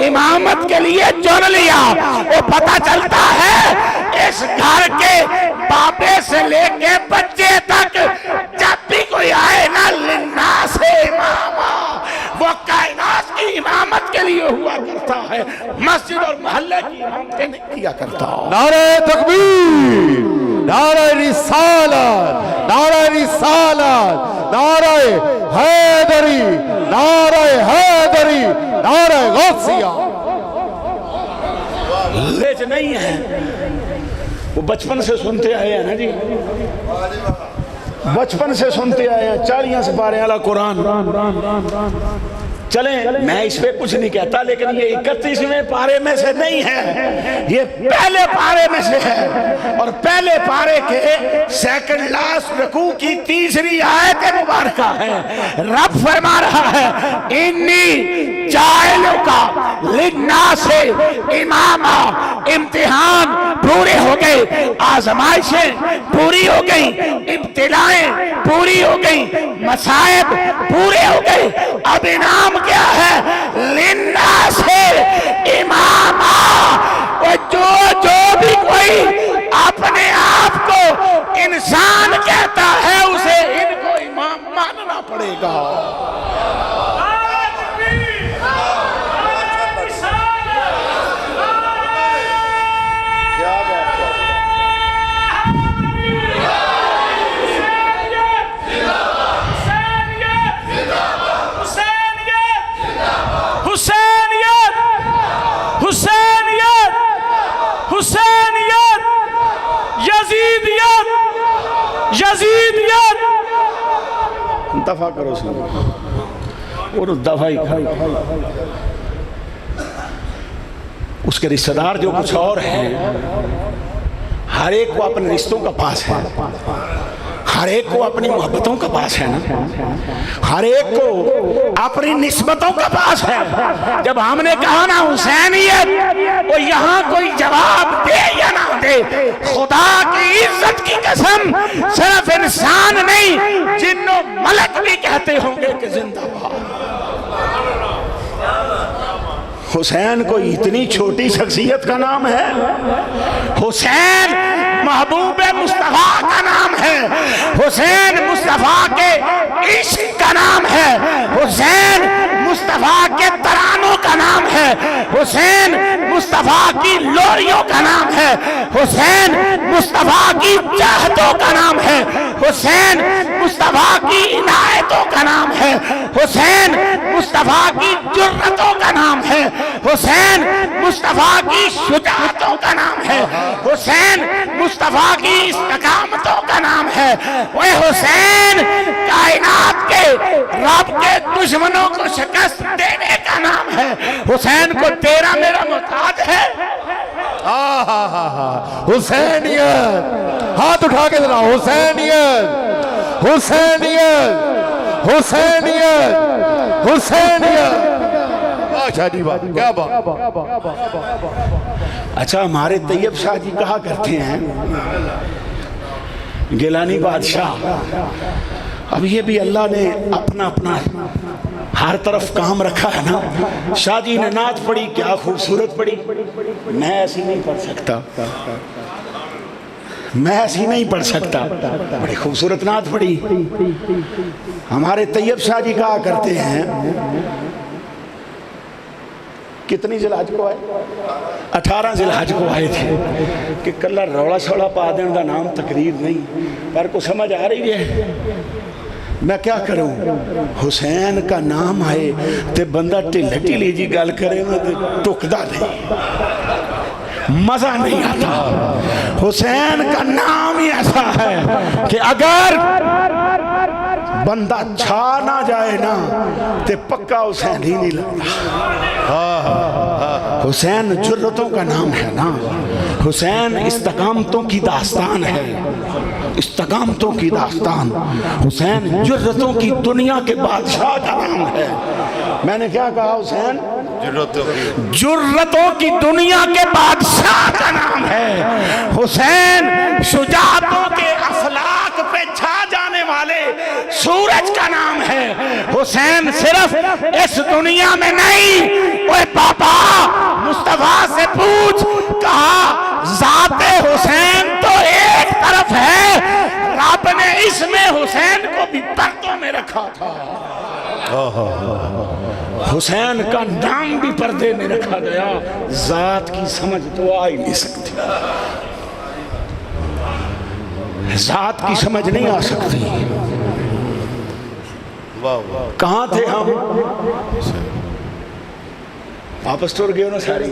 امامت کے لیے چن لیا۔ وہ پتہ چلتا ہے اس گھر کے بابے سے لے کے بچے تک جب بھی کوئی آئے نا للناس اماما، وہ کائنات کی امامت کے لیے ہوا کرتا ہے، مسجد اور محلے کی امامتیں نہیں کیا کرتا۔ نعرہ تکبیر، نعرہ رسالت، نعرہ رسالت، نعرہ حیدری، نعرہ حیدری، نعرہ غوثیہ۔ لیج نہیں ہے، وہ بچپن سے سنتے آئے ہیں نا جی، بچپن سے سنتے آئے ہیں 40 سپارے والا قرآن۔ چلیں میں اس پہ کچھ نہیں کہتا، لیکن یہ 31ویں پارے میں سے نہیں ہے، یہ پہلے پارے میں سے ہے، اور پہلے پارے کے سیکنڈ لاسٹ رکوع کی 3 آیت مبارکہ ہے۔ رب فرما رہا ہے انی جاعلک للناس اماما، امتحان پورے ہو گئے، آزمائشیں پوری ہو گئیں، ابتلائیں پوری ہو گئیں، مصائب پورے ہو گئے، اب انعام کیا ہے؟ للناس اماما۔ جو بھی کوئی اپنے آپ کو انسان کہتا ہے اسے ان کو امام ماننا پڑے گا۔ یزیدیت دفع کرو سنو، اور دفع ہی کھائی، اس کے رشتہ دار جو کچھ اور ہیں، ہر ایک کو اپنے رشتوں کا پاس ہے، ہر ایک کو اپنی محبتوں کا پاس ہے نا، ہر ایک کو اپنی نسبتوں کا پاس ہے۔ جب ہم نے کہا نا حسینیت، وہ یہاں کوئی جواب دے یا نہ دے، خدا کی عزت کی قسم صرف انسان نہیں، جن و ملک بھی کہتے ہوں گے کہ زندہ باد۔ حسین کوئی اتنی چھوٹی شخصیت کا نام ہے؟ حسین محبوب مصطفیٰ کا نام ہے، حسین مصطفیٰ کے عشق کا نام ہے، حسین مصطفیٰ کے ترانوں کا نام ہے، حسین مصطفیٰ کی لوریوں کا نام ہے، حسین مصطفیٰ کی چاہتوں کا نام ہے، حسین مصطفیٰ کی عنایتوں کا نام ہے، حسین مصطفیٰ کی جرتوں کا نام ہے، حسین مصطفیٰ کی شجاعتوں کا نام ہے، حسین مصطفیٰ کی استقامتوں کا نام ہے۔ وہ حسین کائنات کے رب کے دشمنوں کو شکست دینے کا نام ہے۔ حسین کو تیرا میرا محتاج ہے؟ حسینیت، ہاتھ اٹھا کے ذرا، حسینیت حسینیت حسینیت حسینیت، ماشاء جی بات، کیا بات. اچھا ہمارے طیب شاہ جی کہا کرتے ہیں، گیلانی بادشاہ، اب یہ بھی اللہ نے اپنا اپنا ہر طرف کام رکھا ہے نا. شاہ جی نے نعت پڑھی، کیا خوبصورت پڑھی. میں ایسی نہیں پڑھ سکتا، میں ایسی نہیں پڑھ سکتا، بڑی خوبصورت نعت پڑھی. ہمارے طیب شاہ جی کہا کرتے ہیں، کتنی ذی الحج کو آئے؟ 18 ذی الحج کو آئے تھے کہ کلا روڑا سوڑا پا دین دا نام تقریر نہیں، پر کو سمجھ آ رہی ہے. میں کیا کروں، حسین کا نام آئے تے بندہ ٹھلی ٹھلی جی گل کرے نا تے ٹکدا نہیں، مزہ نہیں آتا. حسین کا نام ہی ایسا ہے کہ اگر بندہ چھا نہ جائے نا تے پکا حسین ہی نہیں لگتا. حسین جرتوں کا نام ہے نا، حسین استقامتوں کی داستان ہے، استقامتوں کی داستان. حسین جرتوں کی دنیا کے بادشاہ کا نام ہے. میں نے کیا کہا؟ حسین جرتوں کی دنیا کے بادشاہ کا نام ہے. حسین شجاعتوں کے افلاک پہ چھا جانے والے سورج کا نام ہے. حسین صرف اس دنیا میں نہیں، اوے بابا مصطفیٰ سے پوچھ، کہا ذات حسین تو ایک طرف ہے، رب نے اس میں حسین کو بھی پردوں میں رکھا تھا. حسین کا نام بھی پردے میں رکھا گیا. ذات کی سمجھ تو آ ہی نہیں سکتی، ذات کی سمجھ نہیں آ سکتی. کہاں تھے ہم؟ واپس ٹور گئے نا ساری.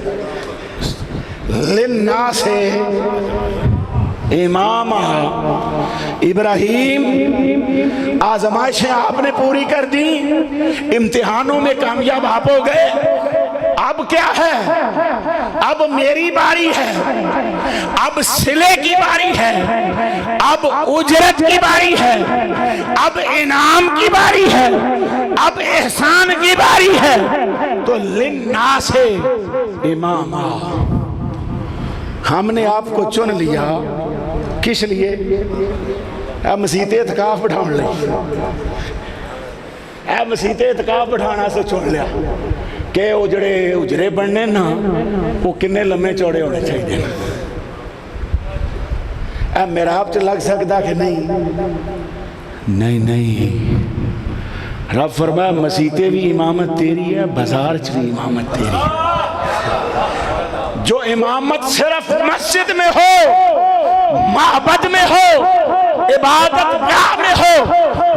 للناس امام ابراہیم، آزمائشیں آپ نے پوری کر دی، امتحانوں میں کامیاب آپ ہو گئے. اب کیا ہے؟ اب میری باری ہے، اب صلے کی باری ہے، اب اجرت کی باری ہے، اب انعام کی باری ہے، اب احسان کی باری ہے. تو للناس اماما، ہم نے آپ کو چن لیا. کس لیے؟ اے مسیت اعتکاف بٹھاؤں لے، اے مسیت اعتکاف بٹھانا سے چن لیا کہ اجرے بننے نا وہ کنے لمحے چوڑے ہونے چاہیے. اے میرا آپ چ لگ سکتا کہ نہیں؟ نہیں. رب فرمایا مسیتے بھی امامت تیری ہے، بازار چ بھی امامت تیری ہے. جو امامت صرف مسجد میں ہو، معبد میں ہو، عبادت گاہ میں ہو،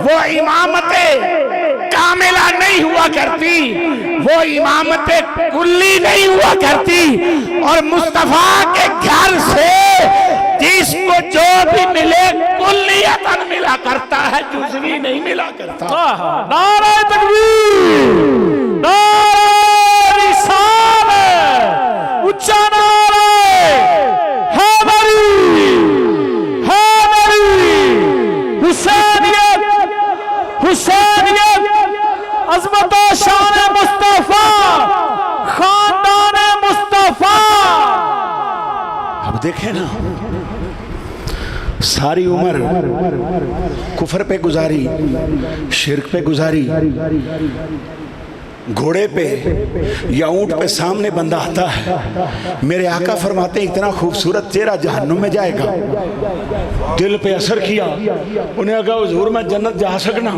وہ امامت کاملہ نہیں ہوا کرتی، وہ امامت کلی نہیں ہوا کرتی. اور مصطفیٰ کے گھر سے جس کو جو بھی ملے کلیتاً ملا کرتا ہے، جزوی نہیں ملا کرتا. نعرہ تکبیر، نعرہ رسالت، اچھا نعرہ حیدری، حیدری، حسینیت، حسینیت، عظمت و شان مصطفیٰ، خاندان مصطفیٰ. اب دیکھیں نا، ساری عمر کفر پہ گزاری، شرک پہ گزاری. گھوڑے پہ یا اونٹ پہ سامنے بندہ آتا ہے، میرے آقا فرماتے ہیں اتنا خوبصورت چہرہ جہنم میں جائے گا. دل پہ اثر کیا، انہیں کہا حضور میں جنت جا سکنا؟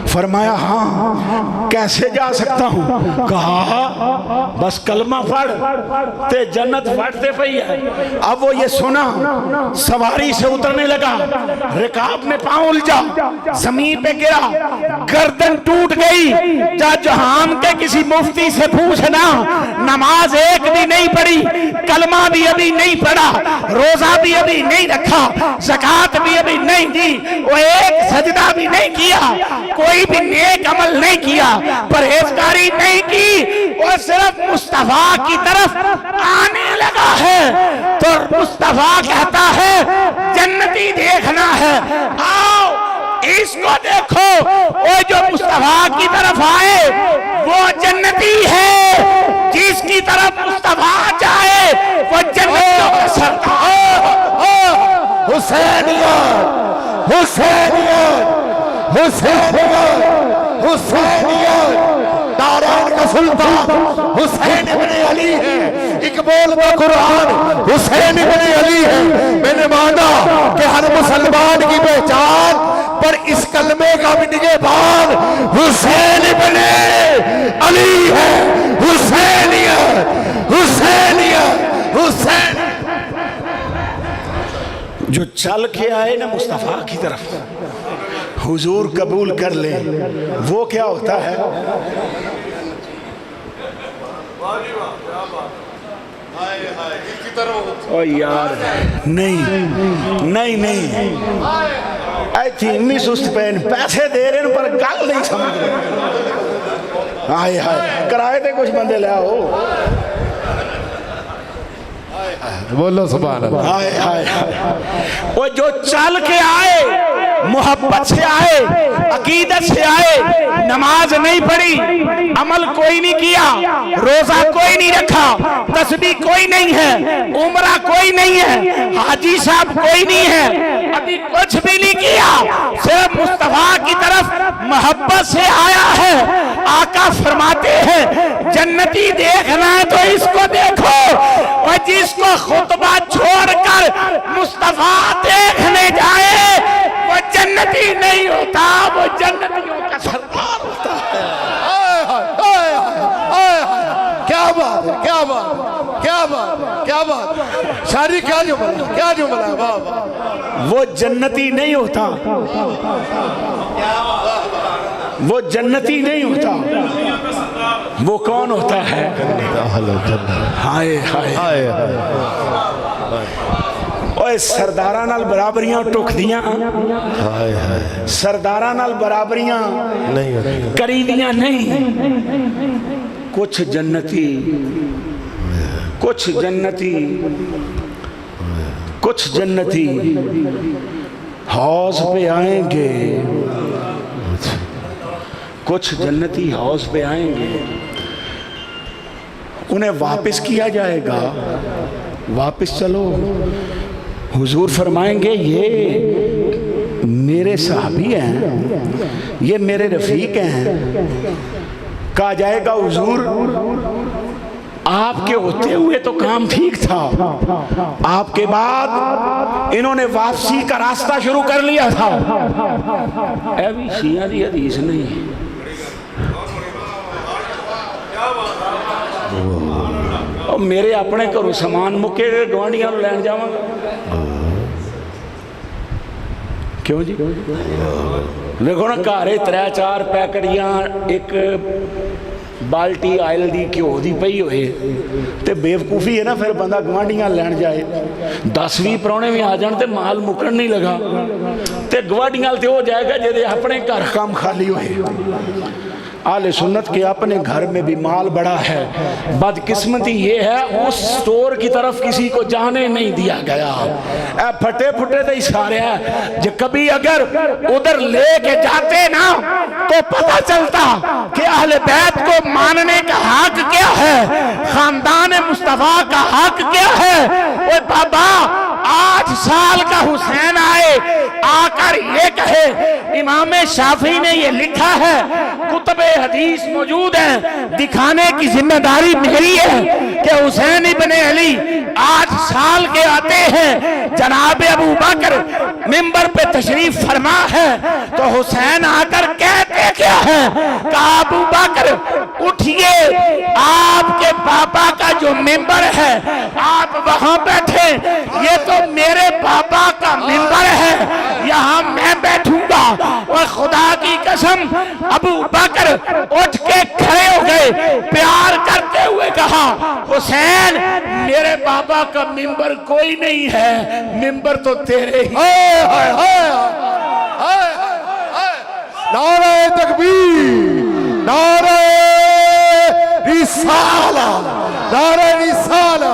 فرمایا ہاں. کیسے جا سکتا ہوں؟ کہا بس کلمہ پڑھ تے جنت پڑھتے پئی ہے. اب وہ یہ سنا، سواری سے اترنے لگا، رکاب میں پاؤں الجھا، زمین پہ گرا، گردن ٹوٹ گئی. جہان کے کسی مفتی سے پوچھنا، نماز ایک بھی نہیں پڑھی، کلمہ بھی ابھی نہیں پڑھا، روزہ بھی ابھی نہیں رکھا، زکوٰۃ بھی ابھی نہیں دی، وہ ایک سجدہ بھی نہیں کیا، کوئی بھی نیک عمل نہیں کیا، پرہیزگاری نہیں کی، وہ صرف مصطفیٰ کی طرف آنے لگا ہے تو مصطفیٰ کہتا ہے جنتی دیکھنا ہے، آؤ اس کو دیکھو، وہ جو مصطفیٰ کی طرف آئے وہ جنتی ہے، جس کی طرف مصطفیٰ جائے وہ جنتیوں کا سردار۔ حسینیت حسینیت حسینیت حسینیت، دارین کا سلطان حسین ابن علی ہے، اقبال کا قرآن حسین ابن علی ہے۔ میں نے مانا کہ ہر مسلمان کی پہچان پر اس کلمے کا بھی نگہبان حسین ابن علی ہے۔ حسینیت حسینیت حسین، جو چل کے آئے نا مصطفیٰ کی طرف حضور قبول کر لے، وہ کیا ہوتا ہے؟ او یار نہیں نہیں نہیں، ایتھی امی سست پین پیسے دے رہے ہیں پر گل نہیں سمجھ رہے۔ آئے ہائے کرائے تھے کچھ بندے لے آؤ۔ بولو سبحان اللہ۔ ہائے ہائے وہ جو چل کے آئے، محبت سے آئے، عقیدت سے آئے، نماز نہیں پڑھی، عمل کوئی نہیں کیا، روزہ کوئی نہیں رکھا، تسبیح کوئی نہیں ہے، عمرہ کوئی نہیں ہے، حاجی صاحب کوئی نہیں ہے، ابھی کچھ بھی نہیں کیا، صرف مصطفیٰ کی طرف محبت سے آیا ہے۔ آقا فرماتے ہیں جنتی دیکھنا ہے تو اس کو دیکھو، اور جس کو خطبہ چھوڑ کر مصطفیٰ دیکھنے جائے وہ جنتی نہیں ہوتا، وہ جنتیوں کا سردار ہوتا ہے۔ کیا بات ہے، کیا بات، کیا بات، کیا بات، شاعری کیا جملہ، کیا جملہ ہے، واہ واہ۔ وہ جنتی نہیں ہوتا، وہ جنتی نہیں ہوتا، وہ کون ہوتا ہے؟ ہائے ہائے اوہ سرداراں نال برابریاں ٹک دیاں، سرداراں نال برابریاں کری دیاں نہیں۔ کچھ جنتی کچھ جنتی کچھ جنتی حوض پہ آئیں گے، کچھ جنتی حوض پہ آئیں گے، انہیں واپس کیا جائے گا، واپس چلو۔ حضور فرمائیں گے یہ میرے صحابی ہیں، یہ میرے رفیق ہیں۔ کہا جائے گا حضور آپ کے ہوتے ہوئے تو کام ٹھیک تھا، آپ کے بعد انہوں نے واپسی کا راستہ شروع کر لیا تھا۔ اے بھی شیعہ دی حدیث نہیں، اور میرے اپنے گھروں سامان مکے گوانڈیاں لین جاواں گا کیوں جی؟ دیکھو نا گھر 3-4 پیکٹیاں ایک بالٹی آئل دی گھیو دی پئی ہوئے تے بیوقوفی ہے نا، پھر بندہ گوانڈیاں لین جائے، 10-20 پرونے بھی آ جان تے مال مکن نہیں لگا تے گوانڈیاں تے ہو جائے گا جے اپنے گھر کام خالی ہوئے۔ اہل سنت کے اپنے گھر میں بھی مال بڑا ہے، بدقسمتی یہ ہے اس سٹور کی طرف کسی کو جانے نہیں دیا گیا۔ اے پھٹے پھٹے دے اشارے ہیں، جو کبھی اگر ادھر لے کے جاتے نا تو پتہ چلتا کہ اہل بیت کو ماننے کا حق کیا ہے، خاندان مصطفیٰ کا حق کیا ہے۔ اوہ بابا 8 سال کا حسین آئے آ کر یہ کہے، امام شافعی نے یہ لکھا ہے، کتب حدیث موجود ہیں، دکھانے کی ذمہ داری میری ہے کہ حسین ابن علی 8 سال کے آتے ہیں، جناب ابو بکر منبر پہ تشریف فرما ہے تو حسین آ کر کہتے کیا ہے؟ کہا ابو بکر اٹھئے، آپ کے پاپا کا جو منبر ہے آپ وہاں بیٹھے، یہ تو میرے پاپا کا منبر ہے، یہاں میں بیٹھوں گا۔ اور خدا کی قسم ابو بکر اٹھ کے کھڑے ہو گئے، پیار کرتے ہوئے کہا حسین میرے بابا کا منبر کوئی نہیں ہے، منبر تو تیرے ہی۔ نعرہ تکبیر، نعرہ رسالہ، نعرہ رسالہ،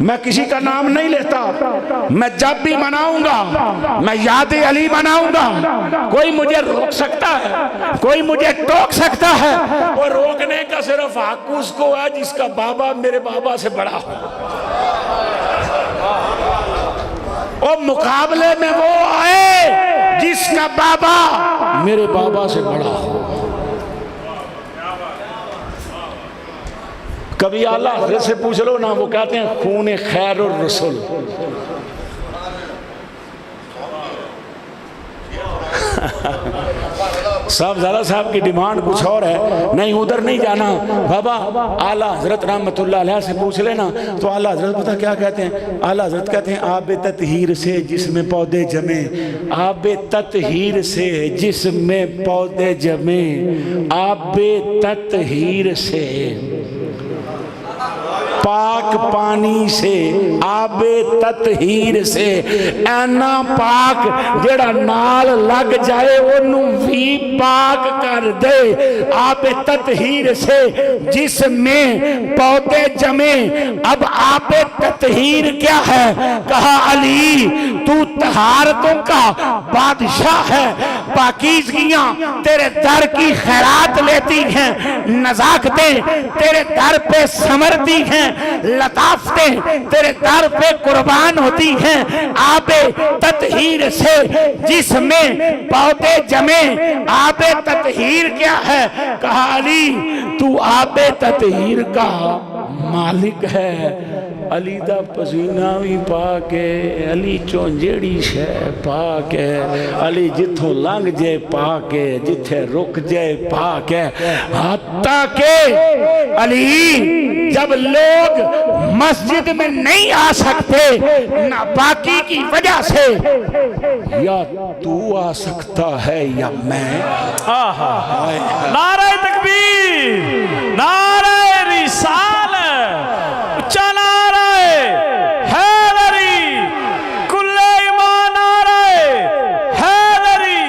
میں کسی کا نام نہیں لیتا، میں جب بھی مناؤں گا میں یاد علی مناؤں گا۔ کوئی مجھے روک سکتا ہے، کوئی مجھے ٹوک سکتا ہے، اور روکنے کا صرف حق اس کو ہے جس کا بابا میرے بابا سے بڑا ہو، اور مقابلے میں وہ آئے جس کا بابا میرے بابا سے بڑا ہو۔ کبھی اعلیٰ حضرت سے پوچھ لو نا، وہ کہتے ہیں خون خیر الرسل۔ صاحب زیادہ صاحب کی ڈیمانڈ کچھ اور ہے، نہیں ادھر نہیں جانا بابا، اعلیٰ حضرت رحمت اللہ علیہ سے پوچھ لینا۔ تو اعلیٰ حضرت پتہ کیا کہتے ہیں؟ اعلیٰ حضرت کہتے ہیں آب تطہیر سے جس میں پودے جمیں، آب تطہیر سے جس میں پودے جمیں، آب تطہیر سے پاک پانی سے، آب تطہیر سے، اینا پاک جڑا نال لگ جائے انہوں بھی پاک کر دے، آب تطہیر سے جس میں پودے جمیں۔ اب آب تطہیر کیا ہے؟ کہا علی تو طہارتوں کا بادشاہ ہے، پاکیزگیاں تیرے در کی خیرات لیتی ہیں، نزاکتیں تیرے در پہ سمرتی ہیں، لطافتیں تیرے در پہ قربان ہوتی ہیں۔ آب تطہیر سے جس میں پودے جمیں، آب تطہیر کیا ہے؟ کہا علی تو آب تطہیر کا مالک ہے۔ علی دا پسینہ بھی پاک ہے، علی چون جیڑی شے پاک ہے، علی جتھوں لنگ جائے پاک ہے، جتھے رک جائے پاک ہے۔ حتیٰ کہ علی جب لوگ مسجد میں نہیں آ سکتے ناپاکی کی وجہ سے، یا تو آ سکتا ہے یا میں۔ نعرہ تکبیر، نعرہ رسالت، اچھا نعرہ حیدری، کل ایمان نعرہ حیدری۔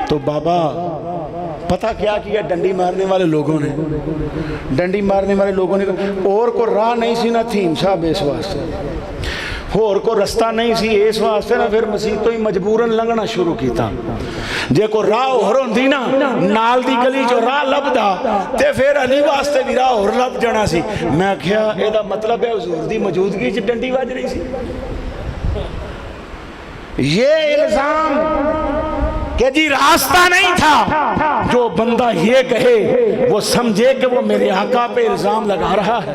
تو بابا پتہ کیا کیا ڈنڈی مارنے والے لوگوں نے؟ ڈنڈی مارنے والے لوگوں نے اور کو راہ نہیں سی نہ تھیم صاحب اس واسطے، اور کو رستہ نہیں سی اس واسطے، نہ پھر مسیح تو ہی مجبوراً لنگنا شروع کیتا۔ جے کو راہ اور ہوندی نا نال دی گلی جو راہ لبدا تے پھر علی واسطے بھی راہ اور لب جانا سی۔ میں کہا اے دا مطلب ہے حضور دی موجودگی چ ڈنڈی واج رہی سی۔ یہ الزام کہ جی راستہ نہیں تھا، جو بندہ یہ کہے وہ سمجھے کہ وہ میرے آقا پہ الزام لگا رہا ہے،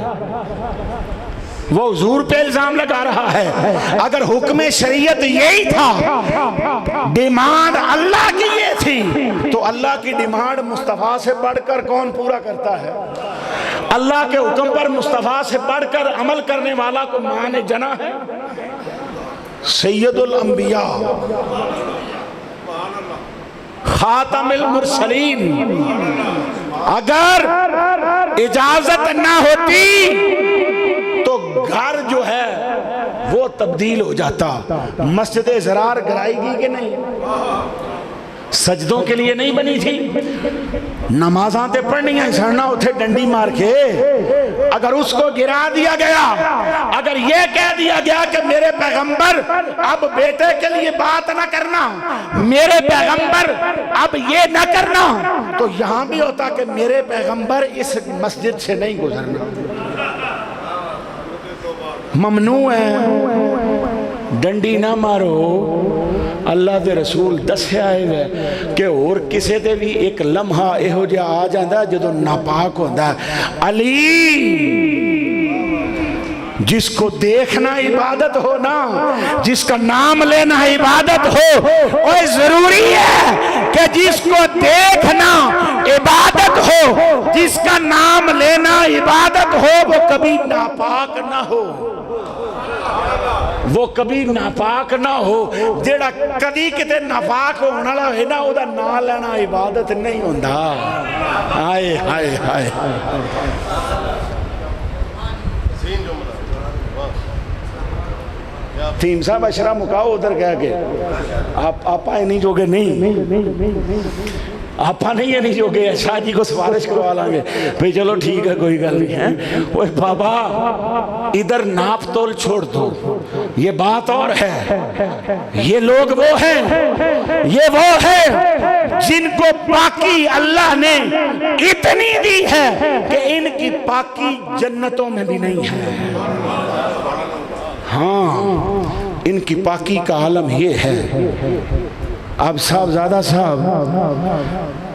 وہ حضور پہ الزام لگا رہا ہے۔ اگر حکم شریعت یہی تھا، ڈیمانڈ اللہ کی یہ تھی، تو اللہ کی ڈیمانڈ مصطفیٰ سے بڑھ کر کون پورا کرتا ہے؟ اللہ کے حکم پر مصطفیٰ سے بڑھ کر عمل کرنے والا کو مان جنا ہے۔ سید الانبیاء، خاتم المرسلین، اگر اجازت نہ ہوتی تو گھر جو ہے وہ تبدیل ہو جاتا۔ مسجد زرار گرائی گی کہ نہیں؟ سجدوں کے لیے نہیں بنی تھی، نمازاں تے پڑھنی ہیں سڑنا اتھے ڈنڈی مار کے۔ اگر اس کو گرا دیا گیا، اگر یہ کہہ دیا گیا کہ میرے پیغمبر اب بیٹے کے لیے بات نہ کرنا، میرے پیغمبر اب یہ نہ کرنا، تو یہاں بھی ہوتا کہ میرے پیغمبر اس مسجد سے نہیں گزرنا۔ ممنوع ہے، ڈنڈی نہ مارو۔ اللہ دے رسول دسیا ہے کہ اور کسے دے بھی ایک لمحہ ایہو جا آ جاندہ جدو ناپاک ہوندہ ہے۔ علی جس کو دیکھنا عبادت ہو نا، جس کا نام لینا عبادت ہو، وہ ضروری ہے کہ جس کو دیکھنا عبادت ہو، جس کا نام لینا عبادت ہو، وہ کبھی ناپاک نہ ہو، وہ کبھی ناپاک نہ ہو۔ جیڑا کدی کتے ناپاک ہونا ہے نا، وہ دا نام لینا عبادت نہیں ہوندہ۔ آئے آئے آئے تیم صاحب اشرا مکاؤ ادھر کہہ کے آپ آئے نہیں جو کہ نہیں۔ آپ نہیں جو گئے شاہ جی کو سفارش کروا لیں گے بھئی چلو ٹھیک ہے کوئی گل نہیں ہے. اوہ بابا ادھر ناپ تول چھوڑ دو, یہ بات اور ہے. یہ لوگ وہ ہیں, یہ وہ ہیں جن کو پاکی اللہ نے اتنی دی ہے کہ ان کی پاکی جنتوں میں بھی نہیں ہے. ہاں ان کی پاکی کا عالم یہ ہے. اب صاحب زیادہ صاحب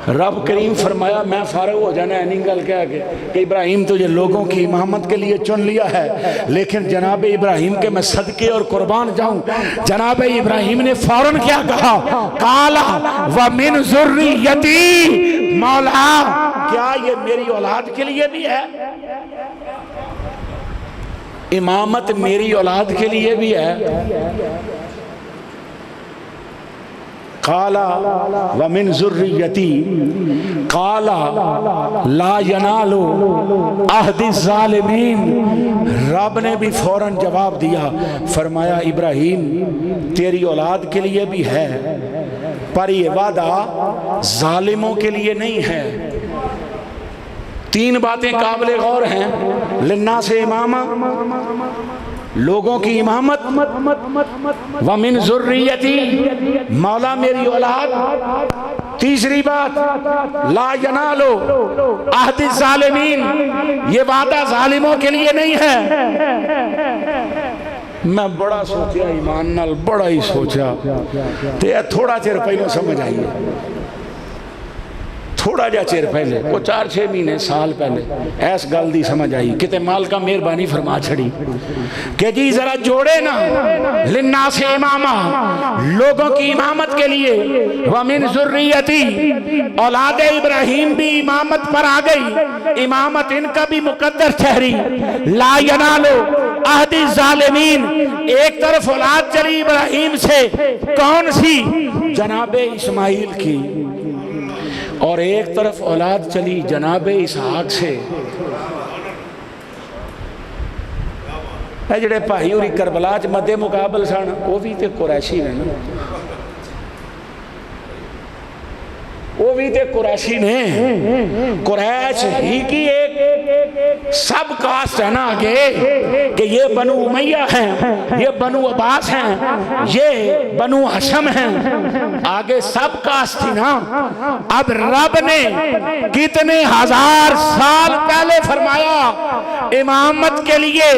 رب کریم فرمایا میں فارغ ہو جانا ہے نہیں گل کہہ کے کہ ابراہیم تجھے لوگوں کی امامت کے لیے چن لیا ہے, لیکن جناب ابراہیم کے میں صدقے اور قربان جاؤں. جناب ابراہیم نے فوراً کیا کہا, قالا ومن ذریتی, مولا کیا یہ میری اولاد کے لیے بھی ہے؟ امامت میری اولاد کے لیے بھی ہے. قالا ومن ذریتی قالا لا ینالو عہد الظالمین. رب نے بھی فوراً جواب دیا, فرمایا ابراہیم تیری اولاد کے لیے بھی ہے پر یہ وعدہ ظالموں کے لیے نہیں ہے. تین باتیں قابل غور ہیں. للناس امامہ, لوگوں کی امامت, ومن ذریتی, مولا میری اولاد. تیسری بات لا ینالو عہد الظالمین, یہ وعدہ ظالموں کے لیے نہیں ہے. میں بڑا سوچیا ایمان نال, بڑا ہی سوچا تے تھوڑا چیر پہلے سمجھ آئیے, تھوڑا جا چیر پہلے کو 4-6 مہینے سال پہلے ایس گل دی سمجھ آئی کتے مال کا مہربانی فرما چھڑی کہ جی ذرا جوڑے نا للناس امامہ, لوگوں کی امامت کے لیے, ومن ذریتی, اولاد ابراہیم بھی امامت پر آ گئی, امامت ان کا بھی مقدر ٹھہری. لا ینالو عہد الظالمین, ایک طرف اولاد چلی ابراہیم سے, کون سی؟ جناب اسماعیل کی, اور ایک طرف اولاد چلی جناب اسحاق سے. اے جڑے بھائی ہوری کربلا چ مدے مقابل سن وہ بھی تے قریشی نے نا, وہ بھی تے قریشی نے. قریش ہی کی ایک سب کاسٹ ہے نا آگے کہ یہ بنو امیہ ہیں, یہ بنو عباس ہیں, یہ بنو ہشم ہیں, آگے سب کاسٹ تھی نا. اب رب نے کتنے ہزار سال پہلے فرمایا امامت کے لیے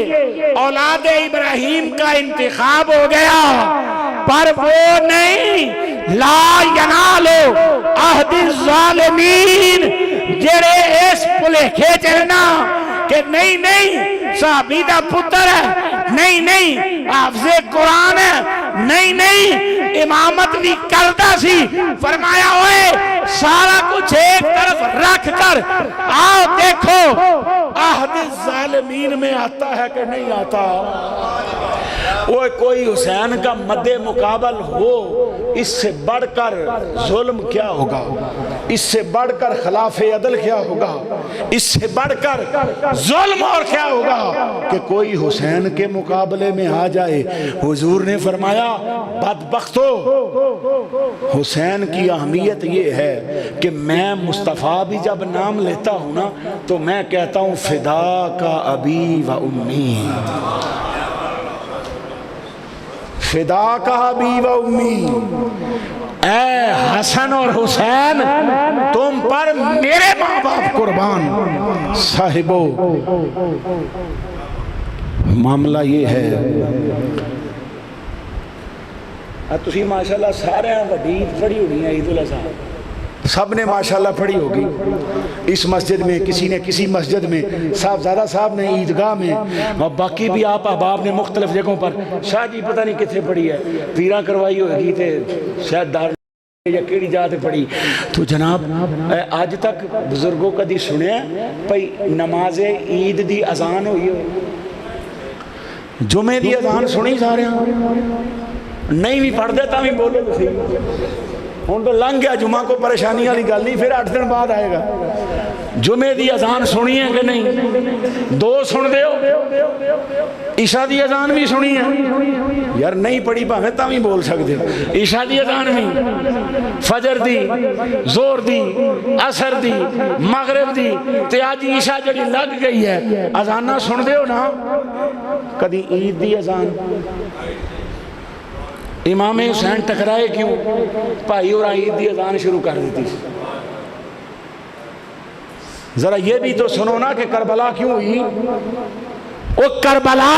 اولاد ابراہیم کا انتخاب ہو گیا, پر وہ نہیں لا ینالو عہد الظالمین جڑے اس پلے کھیچنا کہ نہیں صحابی دا پتر ہے, نہیں حافظ قرآن ہے, نہیں امامت بھی کرتا سی. فرمایا ہوئے سارا کچھ ایک طرف رکھ کر آؤ دیکھو عہد الظالمین میں آتا ہے کہ نہیں آتا. وہ کوئی حسین کا مد مقابل ہو, اس سے بڑھ کر ظلم کیا ہوگا, اس سے بڑھ کر خلاف عدل کیا ہوگا, اس سے بڑھ کر ظلم اور کیا ہوگا کہ کوئی حسین کے مقابلے میں آ جائے. حضور نے فرمایا بدبختو, حسین کی اہمیت یہ ہے کہ میں مصطفیٰ بھی جب نام لیتا ہوں نا تو میں کہتا ہوں فدا کا ابی و امی, فدا کا ابی و امی, اے حسن اور حسین تم پر میرے ماں باپ قربان. صاحبو معاملہ یہ ہے, تسی ماشاءاللہ سارے وڈی پڑھی ہوئی ہیں عید الاضحیٰ, سب نے ماشاءاللہ پڑھی ہوگی. اس مسجد میں کسی نے کسی مسجد میں, صاحبزادہ صاحب نے عیدگاہ میں, اور باقی بھی آپ احباب نے مختلف جگہوں پر. شاہ جی پتہ نہیں کتنے پڑھی ہے, پیراں کروائی ہوگی تے شاید دار یا کیڑی جاتے پڑھی. تو جناب آج تک بزرگوں کا دی سنے پئی نماز عید دی اذان ہوئی ہو, جمعے دی اذان سنی جا رہے ہیں, نہیں بھی پڑھ دیتا بھی بولو تو صحیح. ہوں تو لنگ گیا جمعہ کو پریشانی والی گل نہیں پھر 8 دن بعد آئے گا جمعے دی اذان سنی ہے کہ نہیں 2 سن دے ہو عشاء دی اذان بھی سنی ہے یار نہیں پڑھی بھاویں تاں بھی بول سکتے ہو عشاء دی اذان بھی فجر دی زور دی عصر دی مغرب دی تے اج عشاء جڑی لگ گئی ہے اذاناں سن دے ہو نا کدی عید دی اذان امام حسین ٹکرائے کیوں بھائی اور عید دی اذان شروع کر دیتی ذرا یہ بھی تو سنو نا کہ کربلا کیوں ہوئی وہ کربلا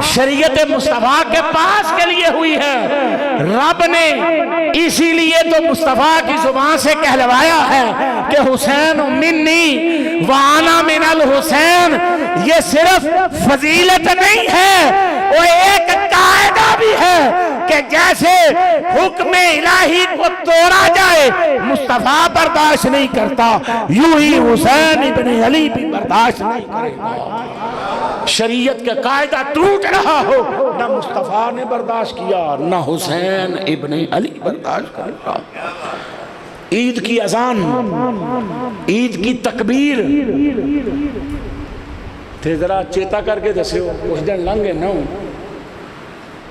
شریعت مصطفیٰ کے پاس کے لیے ہوئی ہے رب نے اسی لیے تو مصطفیٰ کی زبان سے کہلوایا ہے کہ حسین منی وانا من الحسین یہ صرف فضیلت نہیں ہے وہ ایک قاعدہ بھی ہے کہ جیسے حکم الہی کو توڑا جائے مصطفیٰ برداشت نہیں کرتا یوں ہی حسین ابن علی بھی برداشت نہیں کرے گا شریعت کا قاعدہ ٹوٹ رہا ہو نہ مصطفیٰ نے برداشت کیا نہ حسین ابن علی برداشت کرے گا عید کی اذان عید کی تکبیر تے ذرا چیتا کر کے دسے ہو اس دن لنگے نہ ہوں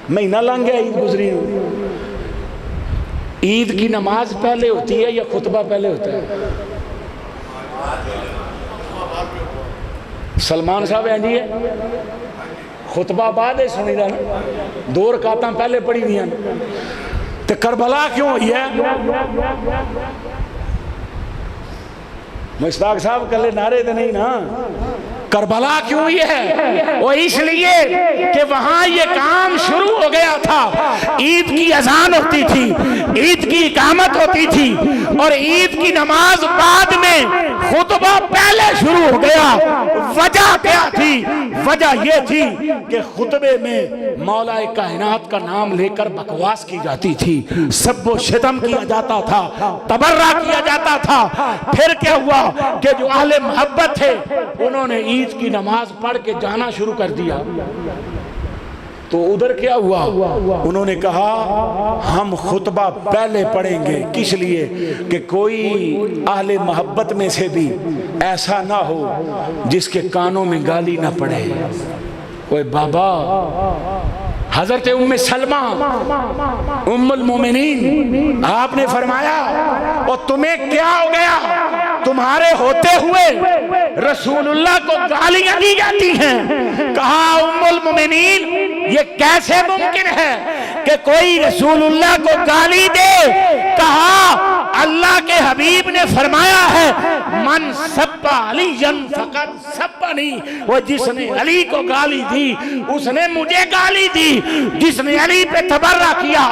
مہینہ لنگ گیا عید گزری عید کی نماز پہلے ہوتی ہے یا خطبہ پہلے ہوتا ہے سلمان صاحب ہیں جی خطبہ بعد ہے سنی دا نا 2 رکعتاں پہلے پڑھی دیا تو کربلا کیوں ہوئی ہے مشتاق صاحب کلے نعرے تو نہیں نا کربلا کیوں ہوئی ہے وہ اس لیے کہ وہاں یہ کام شروع ہو گیا تھا عید کی اذان ہوتی تھی عید کی اقامت ہوتی تھی اور عید کی نماز بعد میں خطبہ پہلے شروع ہو گیا وجہ کیا تھی وجہ یہ تھی کہ خطبے میں مولا کائنات کا نام لے کر بکواس کی جاتی تھی سب و شتم کیا جاتا تھا تبرہ کیا جاتا تھا پھر کیا ہوا کہ جو اہل محبت تھے انہوں نے عید کی نماز پڑھ کے جانا شروع کر دیا تو ادھر کیا ہوا انہوں نے کہا ہم خطبہ پہلے پڑھیں گے کس لیے کہ کوئی اہل محبت میں سے بھی ایسا نہ ہو جس کے کانوں میں گالی نہ پڑے اوے بابا حضرت ام سلمہ ام المومنین آپ نے فرمایا اور تمہیں کیا ہو گیا تمہارے ہوتے ہوئے رسول اللہ کو گالیاں دی جاتی ہیں کہا ام المومنین یہ کیسے ممکن ہے کہ کوئی رسول اللہ کو گالی دے کہا اللہ کے حبیب نے فرمایا ہے من سب علی فقط سبنی وہ جس نے علی کو گالی دی اس نے مجھے گالی دی جس نے علی پہ تبرہ کیا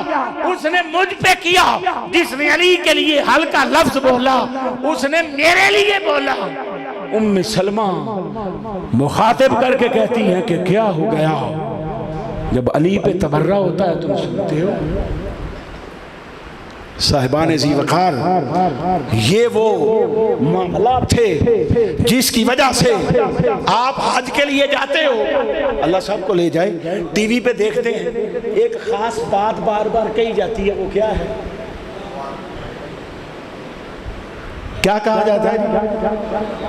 اس نے مجھ پہ کیا جس نے علی کے لیے ہلکا لفظ بولا اس نے میرے لیے بولا ام سلمہ مخاطب کر کے کہتی ہیں کہ کیا ہو گیا جب علی پہ تبرہ ہوتا ہے تم سنتے ہو صاحبان ذی وقار یہ وہ معاملات تھے جس کی وجہ سے آپ حج کے لیے جاتے ہو اللہ صاحب کو لے جائے ٹی وی پہ دیکھتے ہیں ایک خاص بات بار بار کہی جاتی ہے وہ کیا ہے کیا کہا جاتا ہے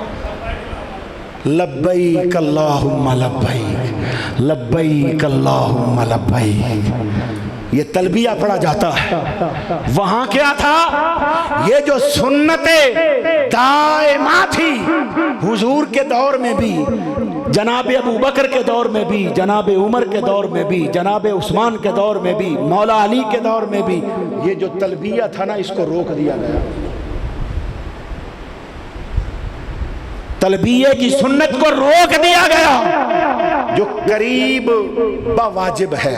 لبیک اللہم لبیک لبیک اللہم لبیک یہ تلبیہ پڑھا جاتا ہے وہاں کیا تھا یہ جو سنت دائمہ تھی حضور کے دور میں بھی جناب ابو بکر کے دور میں بھی جناب عمر کے دور میں بھی جناب عثمان کے دور میں بھی مولا علی کے دور میں بھی یہ جو تلبیہ تھا نا اس کو روک دیا گیا تلبیہ کی سنت کو روک دیا گیا جو قریب واجب ہے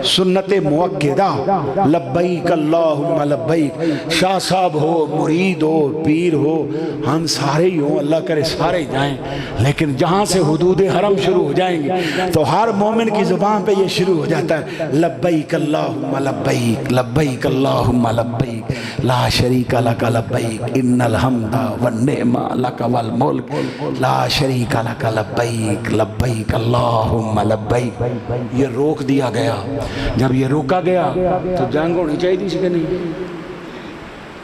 سنت موقدہ لبیک اللہم لبیک شاہ صاحب ہو مرید ہو پیر ہو ہم سارے ہی ہوں اللہ کرے سارے جائیں لیکن جہاں سے حدود حرم شروع ہو جائیں گے تو ہر مومن کی زبان پہ یہ شروع ہو جاتا ہے لبیک اللہم لبیک لبیک اللہم لبیک لا شریک لک لبیک ان الحمد والنعمہ لک والملک لا شریک لک لبیک لبیک اللہم لبیک یہ روک دیا گیا جب یہ روکا گیا تو جنگ ہونی چاہیے تھی کہ نہیں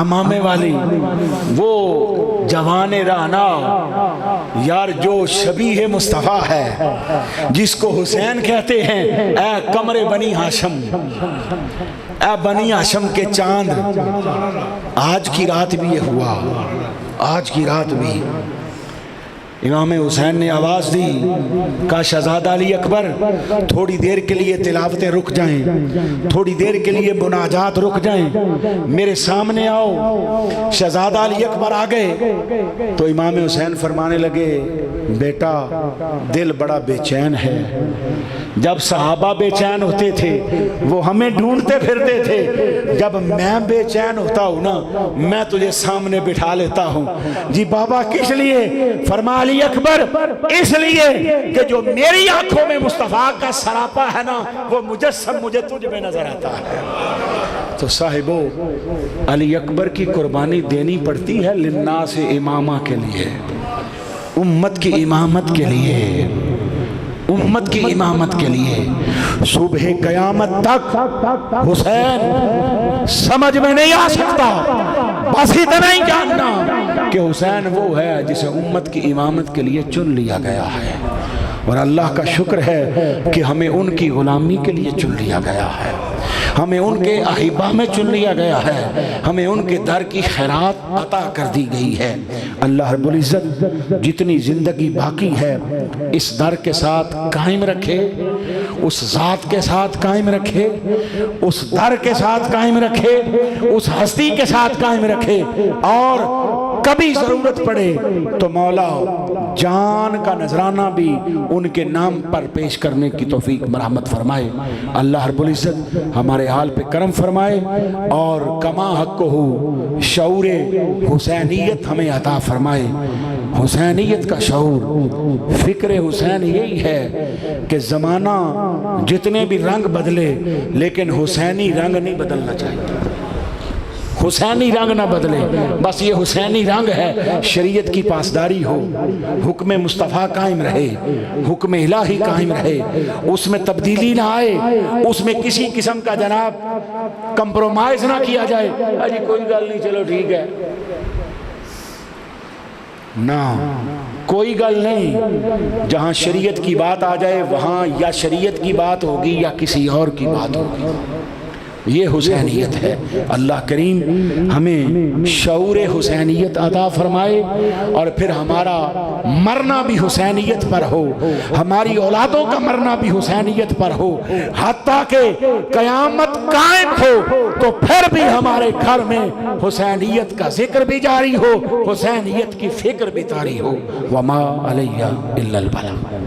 امامے والی وہ جوان رانا یار جو شبیہ مصطفیٰ ہے جس کو حسین کہتے ہیں، اے قمر بنی ہاشم، اے بنی ہاشم کے چاند، آج کی رات بھی یہ ہوا، آج کی رات بھی امام حسین نے آواز دی، کہا شہزادہ علی اکبر تھوڑی دیر کے لیے تلاوتیں رک جائیں، تھوڑی دیر کے لیے مناجات رک جائیں، میرے سامنے آؤ۔ شہزادہ علی اکبر آ گئے تو امام حسین فرمانے لگے، بیٹا دل بڑا بے چین ہے، جب صحابہ بے چین ہوتے تھے وہ ہمیں ڈھونڈتے پھرتے تھے، جب میں بے چین ہوتا ہوں نا میں تجھے سامنے بٹھا لیتا ہوں۔ جی بابا کس لیے؟ فرما علی اکبر اس لیے کہ جو میری آنکھوں میں مصطفیٰ کا سراپا ہے نا وہ مجسم مجھے تجھ میں نظر آتا ہے۔ تو صاحبو علی اکبر کی قربانی دینی پڑتی ہے للناس امامہ کے لیے، امت کی امامت کے لیے، امت کی امامت کے لیے۔ صبح قیامت تک حسین سمجھ میں نہیں آ سکتا، بس اتنا ہی جاننا کہ حسین وہ ہے جسے امت کی امامت کے لیے چن لیا گیا ہے، اور اللہ کا شکر ہے کہ ہمیں ان کی غلامی کے لیے چن لیا گیا ہے، ہمیں ان کے احبا میں چن لیا گیا ہے، ہمیں ان کے در کی خیرات عطا کر دی گئی ہے۔ اللہ رب العزت جتنی زندگی باقی ہے اس در کے ساتھ قائم رکھے، اس ذات کے ساتھ قائم رکھے، اس در کے ساتھ قائم رکھے، اس ہستی کے ساتھ قائم رکھے، اور کبھی ضرورت پڑے تو مولا جان کا نذرانہ بھی ان کے نام پر پیش کرنے کی توفیق مرحمت فرمائے۔ اللہ رب العزت ہمارے حال پہ کرم فرمائے، اور کما حق ہو شعور حسینیت ہمیں عطا فرمائے۔ حسینیت کا شعور، فکر حسین یہی ہے کہ زمانہ جتنے بھی رنگ بدلے لیکن حسینی رنگ نہیں بدلنا چاہیے، حسینی رنگ نہ بدلے، بس یہ حسینی رنگ ہے، شریعت کی پاسداری ہو، حکم مصطفیٰ قائم رہے، حکم الہی قائم رہے، اس میں تبدیلی نہ آئے، اس میں کسی قسم کا جناب کمپرومائز نہ کیا جائے، اجی کوئی گل نہیں چلو ٹھیک ہے، نہ کوئی گل نہیں، جہاں شریعت کی بات آ جائے وہاں یا شریعت کی بات ہوگی یا کسی اور کی بات ہوگی، یہ حسینیت ہے۔ اللہ کریم ہمیں شعور حسینیت عطا فرمائے، اور پھر ہمارا مرنا بھی حسینیت پر ہو، ہماری اولادوں کا مرنا بھی حسینیت پر ہو، حتیٰ کہ قیامت قائم ہو تو پھر بھی ہمارے گھر میں حسینیت کا ذکر بھی جاری ہو، حسینیت کی فکر بھی طاری ہو۔ وما علیہ الا البلاغ۔